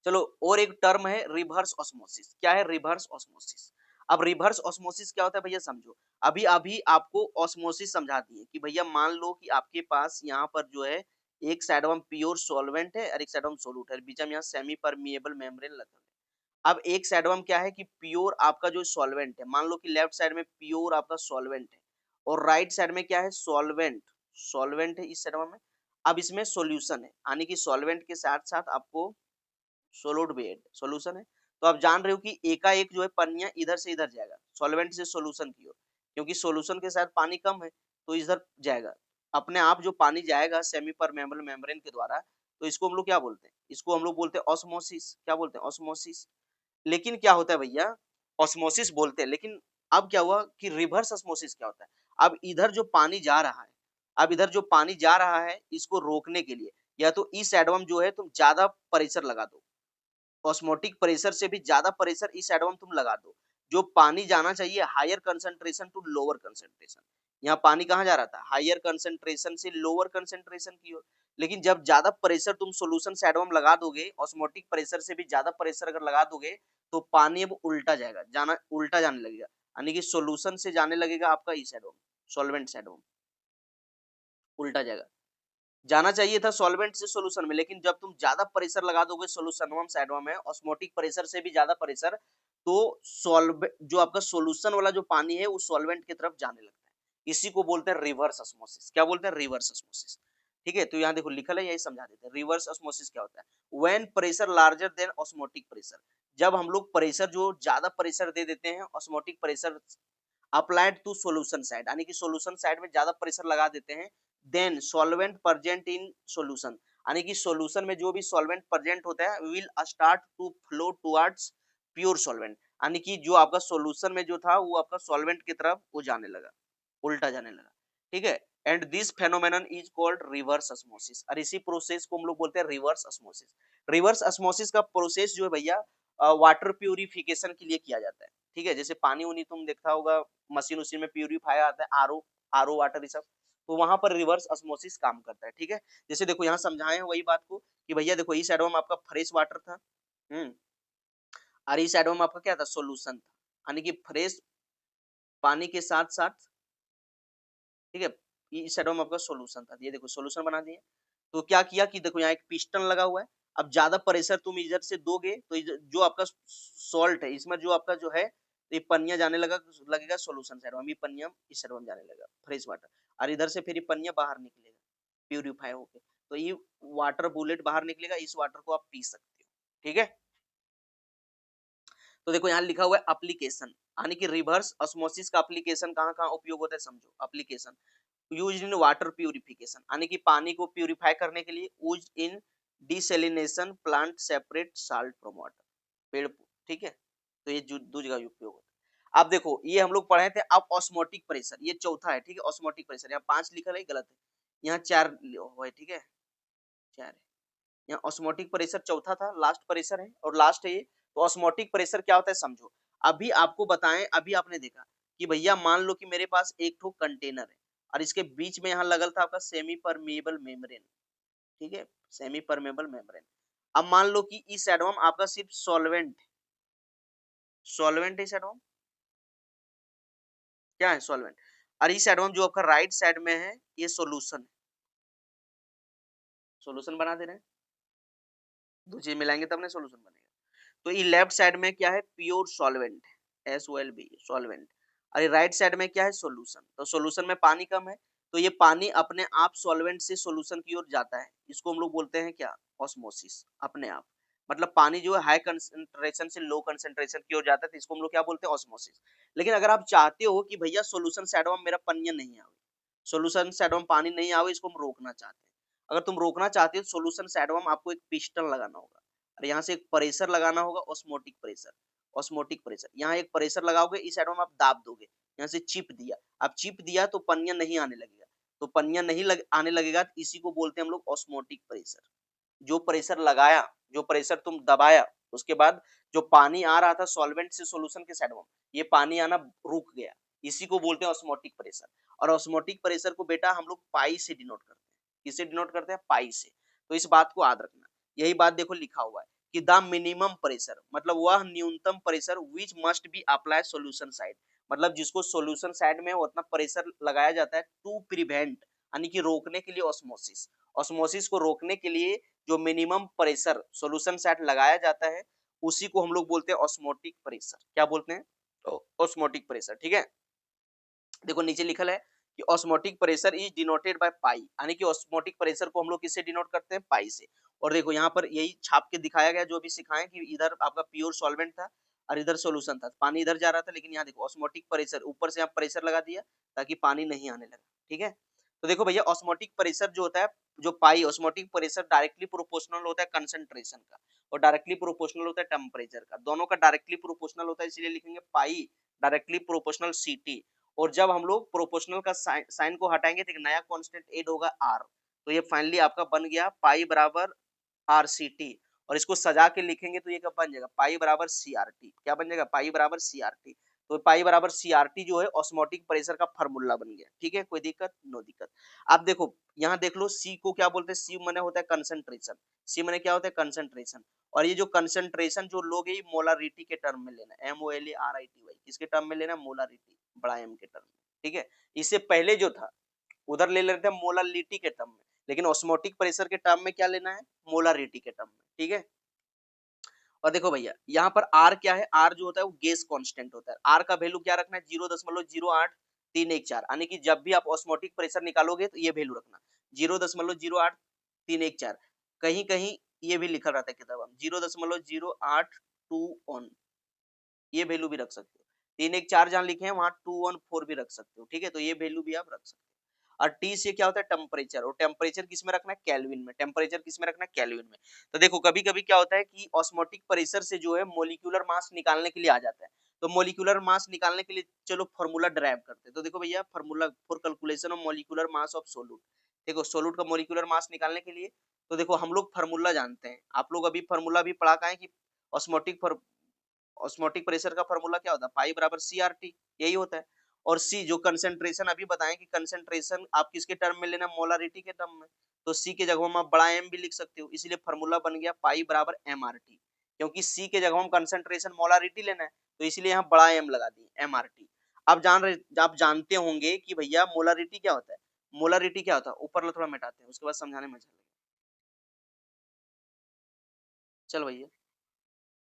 चलो और एक टर्म है रिवर्स ऑस्मोसिस। क्या है रिवर्स ऑस्मोसिस, अब रिवर्स ऑस्मोसिस क्या होता है भैया समझो। अभी अभी आपको ऑस्मोसिस समझा दिए कि भैया मान लो कि आपके पास यहाँ पर जो है एक साइड में प्योर सॉल्वेंट है और एक साइड में सोलूट है, बीच में यहाँ सेमी परमिएबल मेम्ब्रेन लगा है। अब एक साइड में क्या है कि प्योर आपका जो सॉल्वेंट है, मान लो कि लेफ्ट साइड में प्योर आपका सॉल्वेंट है और राइट साइड में क्या है सॉल्वेंट, सॉल्वेंट है इस साइड में। अब इसमें सॉल्यूशन है, यानी कि सॉल्वेंट के साथ साथ आपको सोलूट भी सॉल्यूशन है। तो आप जान रहे हो कि एकाएक जो है पन्नियां इधर से इधर जाएगा, सॉल्वेंट से सॉल्यूशन की ओर, क्योंकि सॉल्यूशन के साथ पानी कम है तो इधर जाएगा। अपने आप जो पानी जाएगा सेमी परमेबल मेम्ब्रेन के द्वारा, तो इसको हम लोग क्या बोलते हैं, इसको हम लोग बोलते हैं ऑस्मोसिस। क्या बोलते हैं, ऑस्मोसिस। लेकिन क्या होता है भैया, ऑस्मोसिस बोलते हैं, लेकिन अब क्या हुआ कि रिवर्स ऑस्मोसिस क्या होता है। अब इधर जो पानी जा रहा है, अब इधर जो पानी जा रहा है इसको रोकने के लिए या तो इस एडवम जो है तुम ज्यादा प्रेशर लगा दो, ऑस्मोटिक प्रेशर से भी ज्यादा प्रेशर इस एडवम तुम लगा दो, जो पानी जाना चाहिए higher concentration to lower concentration. यहाँ पानी कहाँ जा रहा था, हायर कंसंट्रेशन से लोअर कंसंट्रेशन की ओर। लेकिन जब ज्यादा प्रेशर तुम सॉल्यूशन से एडवम लगा दोगे, ऑस्मोटिक प्रेशर से भी ज्यादा प्रेशर अगर लगा दोगे तो पानी अब उल्टा जाएगा, जाना उल्टा जाने लगेगा, यानी कि सॉल्यूशन से जाने लगेगा आपका इस एडवम, सॉल्वेंट से एडवम उल्टा जाएगा। जाना चाहिए था सॉल्वेंट से सॉल्यूशन में, लेकिन जब तुम ज्यादा प्रेशर लगा दोगे सॉल्यूशन साइड में ऑस्मोटिक प्रेशर से भी ज्यादा प्रेशर, तो सॉल्व जो आपका सॉल्यूशन वाला जो पानी है वो सॉल्वेंट की तरफ जाने लगता है। इसी को बोलते हैं रिवर्स ऑस्मोसिस। क्या बोलते हैं, रिवर्स ऑस्मोसिस। ठीक है, तो यहाँ देखो लिखल है, यही समझा देते हैं। रिवर्स ऑस्मोसिस क्या होता है? When pressure larger than osmotic pressure, जब हम लोग प्रेशर जो ज्यादा प्रेशर दे देते हैं, osmotic pressure applied to solution side, यानी कि सॉल्यूशन साइड में ज्यादा प्रेशर लगा देते हैं, then solvent present in solution, यानी कि सॉल्यूशन में जो भी सॉल्वेंट प्रेजेंट होता है will start to flow towards pure solvent, यानी कि जो आपका सॉल्यूशन में जो था वो आपका सॉल्वेंट की तरफ वो जाने लगा, उल्टा जाने लगा, ठीक है। And this phenomenon is called reverse osmosis, और इसी प्रोसेस को हम लोग बोलते हैं रिवर्स ऑस्मोसिस। रिवर्स ऑस्मोसिस का प्रोसेस जो है भैया वाटर प्यूरिफिकेशन के लिए किया जाता है, ठीक है। जैसे पानी उनी तुम देखा होगा, मशीन उसी में प्यूरिफाई आता है, आरओ वाटर ये सब, तो वहां पर रिवर्स ऑस्मोसिस काम करता है, ठीक है। जैसे देखो यहाँ समझाए हैं वही बात को कि भैया देखो इस साइड में आपका फ्रेश वाटर था, और इस साइड में आपका क्या था, सोल्यूशन था, यानी कि फ्रेश पानी के साथ साथ, ठीक है, इस साइड में आपका सोल्यूशन था, ये देखो सोल्यूशन बना दिए। तो क्या किया कि देखो यहाँ एक पिस्टन लगा हुआ है, अब ज्यादा प्रेशर तुम इधर से दोगे तो जो आपका सॉल्ट है इसमें जो आपका जो है ये पनिया जाने लगेगा सोल्यूशन साइड में, पनिया इस साइड में जाने लगेगा फ्रेश वाटर, और इधर से फिर ये पनिया बाहर निकलेगा प्यूरिफाई होके, तो ये वाटर बुलेट बाहर निकलेगा, इस वाटर को आप पी सकते हो, ठीक है। तो देखो यहाँ लिखा हुआ है एप्लीकेशन, यानी कि रिवर्स ऑस्मोसिस का एप्लीकेशन कहाँ कहाँ उपयोग होता है समझो। Application used in water purification, यानी कि पानी को प्यूरिफाई करने के लिए, used in desalination plant separate salt from water, पेड़, ठीक है। तो ये दो जगह उपयोग होता है। अब देखो ये हम लोग पढ़े थे, अब ऑस्मोटिक प्रेशर ये चौथा है, ठीक है। ऑस्मोटिक प्रेशर यहाँ 5 लिखा है, गलत है, यहाँ 4 है, ठीक है, 4 है। यहाँ ऑस्मोटिक प्रेशर चौथा था, लास्ट प्रेशर है और लास्ट है ये। तो ऑस्मोटिक प्रेशर क्या होता है समझो। अभी आपको बताएं, अभी आपने देखा कि भैया मान लो कि मेरे पास एक ठो कंटेनर है और इसके बीच में यहाँ लगल था आपका सेमी परमेबल मेम्ब्रेन, ठीक है, सेमी परमेबल मेम्ब्रेन। अब मान लो कि इस साइड में आपका सिर्फ सॉल्वेंट है, इस साइड में क्या है, सॉल्वेंट, और इस साइड में जो आपका राइट साइड में है ये सॉल्यूशन बना दे रहे हैं, दो चीज मिलाएंगे तब ना सॉल्यूशन बनेगा। तो ये लेफ्ट साइड में क्या है, प्योर सॉल्वेंट, SOLB सॉल्वेंट, और राइट साइड में क्या है, सॉल्यूशन। तो सॉल्यूशन में पानी कम है, तो ये पानी अपने आप सॉल्वेंट से सॉल्यूशन की ओर जाता है, इसको हम लोग बोलते हैं क्या, ऑस्मोसिस, अपने आप। मतलब पानी जो है हाई कंसंट्रेशन से लो कंसंट्रेशन की ओर जाता है, तो इसको हम लोग क्या बोलते हैं, ऑस्मोसिस। लेकिन अगर आप चाहते हो कि भैया सॉल्यूशन साइड में मेरा पनिया नहीं आवे, सॉल्यूशन साइड में पानी नहीं आवे, इसको हम रोकना चाहते हैं। अगर तुम रोकना चाहते हो सॉल्यूशन साइड में आपको एक पिस्टन लगाना होगा, और यहाँ से एक प्रेशर लगाना होगा, ऑस्मोटिक प्रेशर। यहाँ एक प्रेशर लगाओगे, इस साइड में आप दाब दोगे, यहाँ से चिप दिया, अब चिप दिया तो पनिया नहीं आने लगेगा, तो पनिया नहीं आने लगेगा, तो इसी को बोलते हैं हम लोग ऑस्मोटिक प्रेशर। जो प्रेशर लगाया, जो प्रेशर तुम दबाया, उसके बाद जो पानी आ रहा था सॉल्वेंट से सॉल्यूशन के साइड में, ये पानी आना रुक गया, इसी को बोलते हैं ऑस्मोटिक प्रेशर। और ऑस्मोटिक प्रेशर को बेटा हम लोग पाई से डिनोट करते हैं, किससे डिनोट करते हैं, पाई से। तो इस बात को याद रखना, यही बात देखो लिखा हुआ है कि द मिनिमम प्रेशर, मतलब वह न्यूनतम pressure which must be apply solution side, मतलब जिसको सॉल्यूशन साइड में उतना प्रेशर लगाया जाता है टू प्रिवेंट, यानी कि रोकने के लिए ऑस्मोसिस। ऑस्मोसिस को रोकने के लिए जो मिनिमम प्रेशर सॉल्यूशन साइड लगाया जाता है, उसी को हम लोग बोलते हैं ऑस्मोटिक प्रेशर। क्या बोलते हैं, ऑस्मोटिक प्रेशर, ठीक है। देखो नीचे लिखल है कि osmotic pressure is denoted by pi, यानी कि ऑस्मोटिक प्रेशर को हम लोग किससे डिनोट करते हैं, पाई से। और देखो यहाँ पर यही छाप के दिखाया गया जो भी सिखाएं कि इधर आपका प्योर सॉल्वेंट था और इधर सॉल्यूशन था, पानी इधर जा रहा था, लेकिन यहाँ देखो ऑस्मोटिक प्रेशर ऊपर से आप प्रेशर लगा दिया ताकि पानी नहीं आने लगा, ठीक है। तो देखो भैया ऑस्मोटिक प्रेशर जो होता है, जो पाई ऑस्मोटिक प्रेशर डायरेक्टली प्रोपोर्शनल होता है कंसंट्रेशन का, और डायरेक्टली प्रोपोर्शनल होता है टेम्परेचर का, दोनों का डायरेक्टली प्रोपोर्शनल होता है, इसलिए लिखेंगे पाई डायरेक्टली प्रोपोर्शनल सीटी। और जब हम लोग प्रोपोर्शनल का साइन को हटाएंगे तो एक नया कांस्टेंट ऐड होगा आर, तो ये फाइनली आपका बन गया पाई बराबर आर सी टी। और इसको सजा के लिखेंगे तो ये क्या बन जाएगा, पाई बराबर सी आर टी। क्या बन जाएगा, पाई बराबर सी आर टी। तो पाई बराबर सी आर टी जो है ऑस्मोटिक प्रेशर का फार्मूला बन गया, ठीक है, कोई दिक्कत, नो दिक्कत। आप देखो यहाँ देख लो, सी को क्या बोलते हैं, सी माने होता है कंसंट्रेशन, सी माने क्या होता है, कंसंट्रेशन। और ये जो कंसंट्रेशन जो लोग है मोलारिटी के टर्म में लेना, MOLARITY, किसके टर्म में लेना, मोलारिटी, बड़ा एम के टर्म में, ठीक है। इससे पहले जो था उधर ले लेते हैं मोलारिटी के टर्म में, लेकिन ऑस्मोटिक प्रेशर के टर्म में क्या लेना है, मोलारिटी के टर्म में, ठीक है। और देखो भैया यहाँ पर आर क्या है, आर जो होता है वो गैस कांस्टेंट होता है, आर का वैल्यू क्या रखना है, 0.08314, यानी कि जब भी आप ऑस्मोटिक प्रेशर निकालोगे तो ये वैल्यू रखना 0.08314, कहीं कहीं ये भी लिखा रहता है किताब में 0.082 ये वैल्यू भी रख सकते हो। 314 जहाँ लिखे हैं वहां 214 भी रख सकते हो, ठीक है, तो ये वैल्यू भी आप रख सकते हो। और टी से क्या होता है टेम्परेचर, और टेम्परेचर किस में रखना है केल्विन में, टेम्परेचर किस में रखना है केल्विन में। तो देखो कभी कभी क्या होता है कि ऑस्मोटिक प्रेशर से जो है मोलिकुलर मास निकालने के लिए आ जाता है, तो मोलिकुलर मास निकालने के लिए चलो फॉर्मूला ड्राइव करते हैं। तो देखो भैया formula for calculation of molecular mass of सोलूट, देखो सोलूट का मोलिकुलर मास निकालने के लिए, तो देखो हम लोग फार्मूला जानते हैं, आप लोग अभी फार्मूला भी पढ़ा का है कि ऑस्मोटिक ऑस्मोटिक प्रेशर का फार्मूला क्या होता है, पाई बराबर सी आर टी, यही होता है। और सी जो कंसेंट्रेशन अभी बताएं कि कंसेंट्रेशन आप किसके टर्म में लेना, मोलारिटी के टर्म में, तो सी के जगह में आप बड़ा एम भी लिख सकते हो, इसलिए फार्मूला बन गया पाई बराबर एम आर टी, क्योंकि सी के जगह हम कंसेंट्रेशन मोलारिटी लेना है, तो इसलिए यहाँ बड़ा एम लगा दिए एम आर टी। आप जानते होंगे कि भैया मोलारिटी क्या होता है, मोलारिटी क्या होता है, ऊपर थोड़ा मिटाते हैं उसके बाद समझाने में चलेगा। चल भैया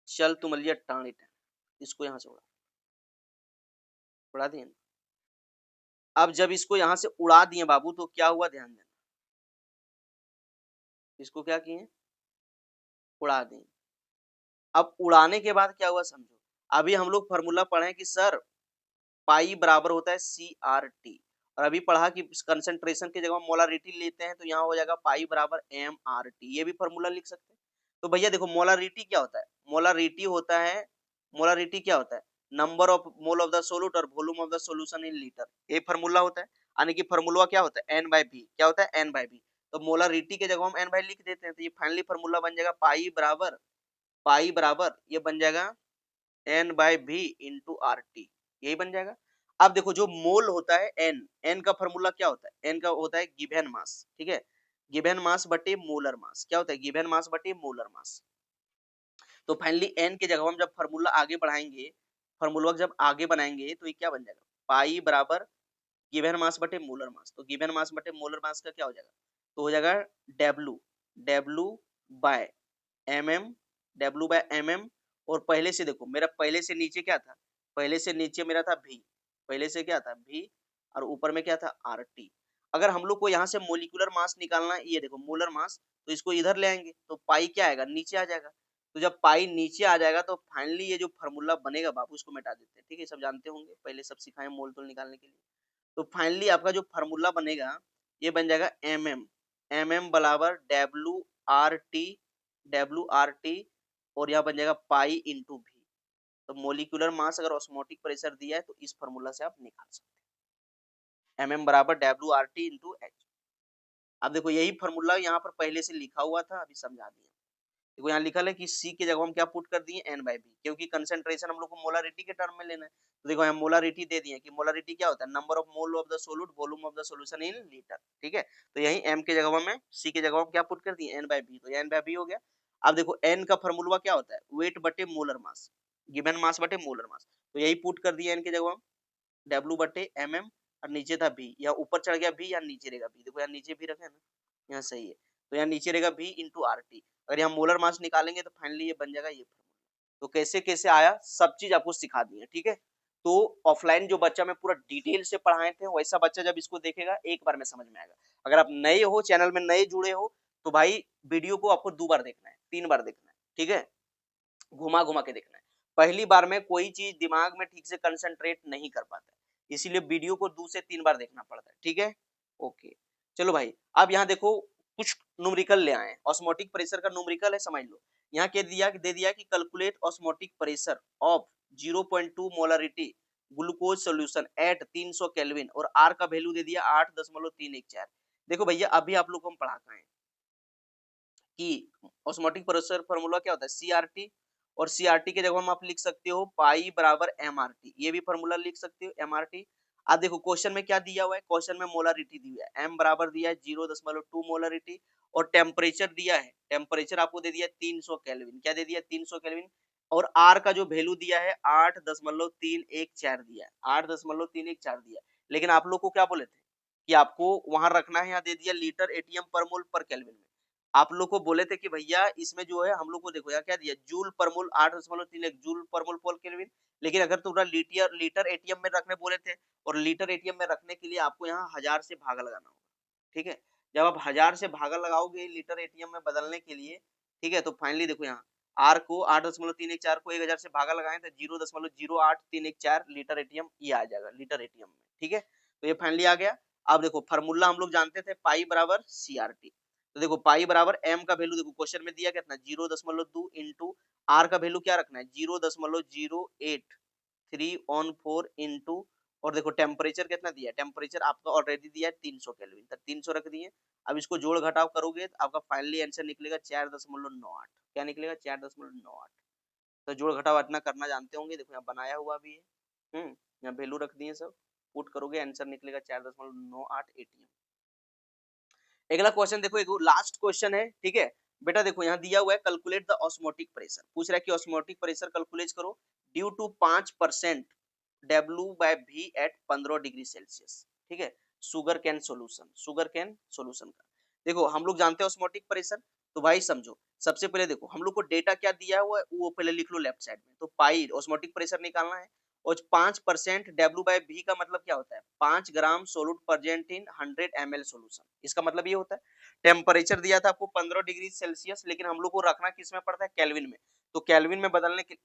चल तुम लिया टाणी टाण, इसको यहाँ से उड़ा दिए ना। अब जब इसको यहाँ से उड़ा दिए बाबू तो क्या हुआ ध्यान देना, इसको क्या किए उड़ा दिए। अब उड़ाने के बाद क्या हुआ समझो, अभी हम लोग फॉर्मूला पढ़े कि सर पाई बराबर होता है सी आर टी, और अभी पढ़ा कि कंसंट्रेशन की जगह मोलारिटी लेते हैं तो यहाँ हो जाएगा पाई बराबर एम आर टी, ये भी फॉर्मूला लिख सकते हैं। तो भैया देखो मोलारिटी क्या होता है, मोलारिटी होता है, मोलारिटी क्या होता है, number of mole of the solute और volume of the solution in litre, ये फार्मूला होता है। यानी कि फार्मूला क्या होता है एन बाई बी, क्या होता है एन बाई बी, तो मोलारिटी के जगह हम एन बाई लिख देते हैं, तो ये फाइनली फार्मूला बन जाएगा पाई बराबर ये बन जाएगा N by B into R T, यही बन जाएगा। अब देखो जो मोल होता है एन, एन का फॉर्मूला क्या होता है, एन का होता है गिवन मास, ठीक है, गिवन मास बटे मोलर मास, क्या होता है गिवन मास बटे मोलर मास। तो फाइनली एन के जगह हम जब फार्मूला आगे बढ़ाएंगे, फार्मूला जब आगे बनाएंगे तो ये क्या बन जाएगा, पाई बराबर गिवन मास बटे मोलर मास, तो गिवन मास बटे मोलर मास का क्या हो जाएगा, तो हो जाएगा W, W by M M, W by M M. और पहले से देखो मेरा पहले से नीचे क्या था, पहले से नीचे मेरा था भी, पहले से क्या था भी, और ऊपर में क्या था आर टी। अगर हम लोग को यहाँ से मोलिकुलर मास निकालना है, ये देखो मोलर मास, तो इसको इधर ले आएंगे तो पाई क्या आएगा नीचे आ जाएगा, तो जब पाई नीचे आ जाएगा तो फाइनली ये जो फार्मूला बनेगा बाबू इसको मिटा देते हैं, ठीक है, सब जानते होंगे पहले सब सिखाए मोल तोल निकालने के लिए। तो फाइनली आपका जो फार्मूला बनेगा ये बन जाएगा एम एम, एम एम बराबर W R T, W R T, और यहाँ बन जाएगा पाई इंटू भी। तो मोलिकुलर मास अगर ऑस्मोटिक प्रेशर दिया है तो इस फार्मूला से आप निकाल सकते हैं, एम एम बराबर W R T into H. अब देखो यही फार्मूला यहाँ पर पहले से लिखा हुआ था, अभी समझा दिया। देखो यहाँ लिखा है कि सी के जगह हम क्या पुट कर दिए एन बाई बी, क्योंकि कंसेंट्रेशन हम लोग को मोलारिटी के टर्म में लेना है। तो देखो यहाँ मोलारिटी दे दिए कि मोलारिटी क्या होता है number of mole of the solute volume of the solution in litre, ठीक है, तो यही एम के जगह में सी के जगह हम क्या पुट कर दिए एन बाई बी, तो एन बाई बी हो गया। अब देखो एन का फॉर्मूला क्या होता है वेट बटे मोलर मास, गिवन मास बटे मोलर मास, तो यही पुट कर दिया एन के जगह डब्ल्यू बटे एम एम, और नीचे था बी, या ऊपर चढ़ गया बी या नीचे रहेगा बी, देखो यहाँ नीचे भी रखे ना, यहाँ सही है, तो यहाँ नीचे रहेगा बी इंटू आर टी। अगर यहाँ मोलर मास निकालेंगे तो फाइनली ये बन जाएगा ये फार्मूला। तो कैसे कैसे आया सब चीज आपको सिखा दी है, ठीक है। तो ऑफलाइन जो बच्चा मैं पूरा डिटेल से पढ़ाए थे वैसा बच्चा जब इसको देखेगा एक बार में समझ में आएगा। अगर आप नए हो चैनल में नए जुड़े हो तो भाई वीडियो को आपको 2 बार देखना है 3 बार देखना है, ठीक है, घुमा घुमा के देखना है। पहली बार में कोई चीज दिमाग में ठीक से कंसंट्रेट नहीं कर पाता है, इसीलिए वीडियो को 2 से 3 बार देखना पड़ता है, ठीक है। ओके चलो भाई अब यहाँ देखो कुछ न्यूमेरिकल ले आए, ऑस्मोटिक प्रेशर का न्यूमेरिकल है समझ लो। यहाँ के दिया दे दिया कि calculate osmotic pressure of 0.2 molarity glucose solution at 300 kelvin, और आर का वैल्यू दे दिया 8.314। देखो भैया अभी आप लोग को हम पढ़ा है कि ऑस्मोटिक प्रेशर फार्मूला क्या होता है सीआरटी, और सीआरटी के जगह हम आप लिख सकते हो पाई बराबर एमआरटी, ये भी फार्मूला लिख सकते हो एमआरटी। अब देखो क्वेश्चन में क्या दिया हुआ है, क्वेश्चन में मोलारिटी दी हुई है, एम बराबर दिया है 0.2 मोलारिटी, और टेम्परेचर दिया है, टेम्परेचर आपको दे दिया 300 केल्विन, क्या दे दिया 300 केल्विन, और आर का जो वैल्यू दिया है 8.314 दिया है, 8.314 दिया है। लेकिन आप लोग को क्या बोले थे कि आपको वहां रखना है, यहाँ दे दिया लीटर एटीएम पर मोल पर केल्विन में। आप लोग को बोले थे कि भैया इसमें जो है हम लोग को देखो यार क्या दिया जूल पर मोल 8.31 जूल पर मोल पर केल्विन, लेकिन अगर तुम लीटर लीटर एटीएम में रखने बोले थे, और लीटर एटीएम में रखने के लिए आपको यहाँ 1000 से भागा लगाना होगा, ठीक है। जब आप 1000 से भागा लगाओगे लीटर एटीएम में बदलने के लिए, ठीक है, तो फाइनली देखो यहाँ आर को 8.314 को 1000 से भागा लगाएं तो 0.08314 लीटर एटीएम ये आ जाएगा लीटर एटीएम में, ठीक है। तो ये फाइनली आ गया। अब देखो फार्मूला हम लोग जानते थे पाई बराबर सीआरटी, तो देखो पाई बराबर एम का वैल्यू देखो क्वेश्चन में दिया कितना 0.2 इंटू आर का वैल्यू क्या रखना है 0.08314 इंटू, और देखो टेम्परेचर कितना दिया है, टेम्परेचर आपका ऑलरेडी दिया है 300 केल्विन, तक 300 रख दिए। अब इसको जोड़ घटाव करोगे तो आपका फाइनली आंसर निकलेगा 4.98, क्या निकलेगा 4.98। तो जोड़ घटाव इतना करना जानते होंगे, देखो यहाँ बनाया हुआ भी है, यहाँ वैल्यू रख दिए सब, पुट करोगे आंसर निकलेगा 4.98 एटीएम। अगला क्वेश्चन देखो, एक लास्ट क्वेश्चन है, ठीक है बेटा। देखो यहाँ दिया हुआ है कैलकुलेट द ऑस्मोटिक प्रेशर, पूछ रहा है कि ऑस्मोटिक प्रेशर कैलकुलेट करो due to 5% W/V at 15 degree Celsius, ठीक है। Sugar cane solution, sugar cane solution का देखो हम लोग जानते हैं ऑस्मोटिक प्रेशर, तो भाई समझो सबसे पहले देखो हम लोग को डेटा क्या दिया हुआ है वो पहले लिख लो लेफ्ट साइड में। तो पाई ऑस्मोटिक प्रेशर निकालना है और 5% W/V का मतलब क्या होता है 5 gram solute present in 100 ml solution, इसका मतलब ये होता है। टेम्परेचर दिया था आपको 15 डिग्री सेल्सियस, लेकिन हम लोग को रखना किस में पड़ता है केल्विन में, तो केल्विन में बदलने के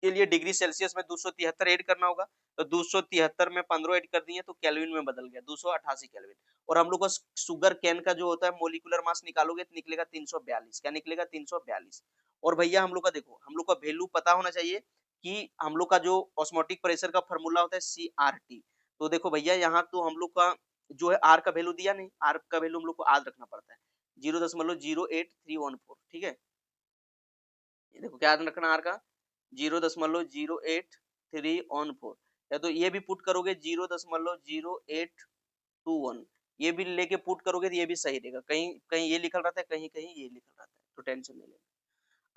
लिए डिग्री सेल्सियस में 273 ऐड करना होगा, तो 273 में 15 ऐड कर दिए तो केल्विन में बदल गया 288 केल्विन। और हम लोग को शुगर कैन का जो होता है मोलिकुलर मास निकालोगे तो निकलेगा 342, क्या निकलेगा 342। और भैया हम लोग का देखो हम लोग का वैल्यू पता होना चाहिए कि हम लोग का जो ऑस्मोटिक प्रेशर का फॉर्मूला होता है CRT, तो देखो भैया यहाँ तो हम लोग का जो है आर का वैल्यू दिया नहीं, आर का वैल्यू हम लोग को याद रखना पड़ता है 0.08314, ठीक है। ये देखो क्या याद रखना आर का 0.08314, या तो ये भी पुट करोगे 0.0821, ये भी लेके पुट करोगे तो ये भी सही रहेगा, कहीं कहीं ये लिखल रहता है कहीं कहीं ये लिखल रहता है, तो टेंशन नहीं लेना।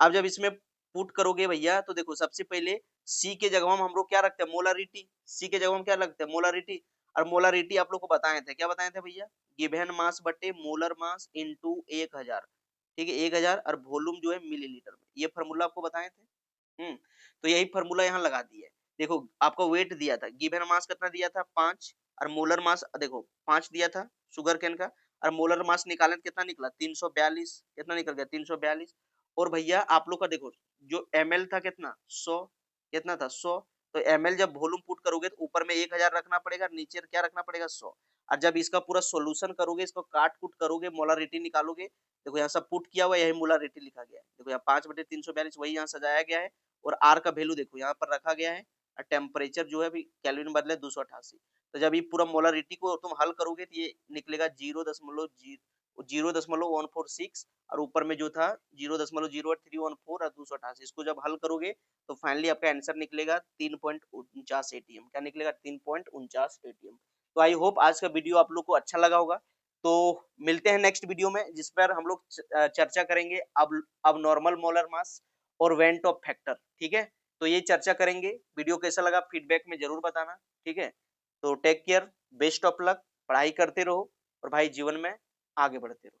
अब जब इसमें पुट करोगे भैया तो देखो सबसे पहले सी के जगह हम लोग क्या रखते हैं मोलारिटी, सी के जगह हम क्या रखते हैं मोलारिटी, और मोलारिटी आप लोग को बताए थे, क्या बताए थे भैया गिवन मास बटे मोलर मास इनटू 1000, ठीक है 1000 और वॉल्यूम जो है मिलीलीटर में, ये फार्मूला आपको बताए थे। तो यही फार्मूला यहाँ लगा दिया है। देखो आपको वेट दिया था, गिवन मास कितना दिया था 5, और मोलर मास देखो 5 दिया था शुगर केन का, और मोलर मास निकाले कितना निकला 342, कितना निकल गया 342। और भैया आप लोग का देखो जो ml था कितना 100, कितना था 100, तो ml जब वॉल्यूम पुट करोगे तो ऊपर में 1000 रखना पड़ेगा, नीचे क्या रखना पड़ेगा 100, और जब इसका पूरा सॉल्यूशन करोगे इसको काट कुट करोगे मोलारिटी निकालोगे, देखो यहाँ सब पुट किया हुआ यही मोलारिटी लिखा गया है, देखो यहाँ 5/342 वही यहाँ सजाया गया है, और आर का वैल्यू देखो यहाँ पर रखा गया है, और टेम्परेचर जो है अभी केल्विन बदले 288। तो जब ये पूरा मोलारिटी को तुम हल करोगे तो ये निकलेगा 0.146, और ऊपर में जो था 0.08314 और 288, इसको जब हल करोगे तो फाइनली आपका आंसर निकलेगा 3.49 एटीएम, क्या निकलेगा 3.49 एटीएम। तो आई होप आज का वीडियो आप लोग को अच्छा लगा होगा। तो मिलते हैं नेक्स्ट वीडियो में जिस पर हम लोग चर्चा करेंगे अब नॉर्मल मोलर मास और वेंट ऑफ फैक्टर, ठीक है। तो ये चर्चा करेंगे, वीडियो कैसा लगा फीडबैक में जरूर बताना, ठीक है। तो take care, best of luck, पढ़ाई करते रहो और भाई जीवन में आगे बढ़ते रहो।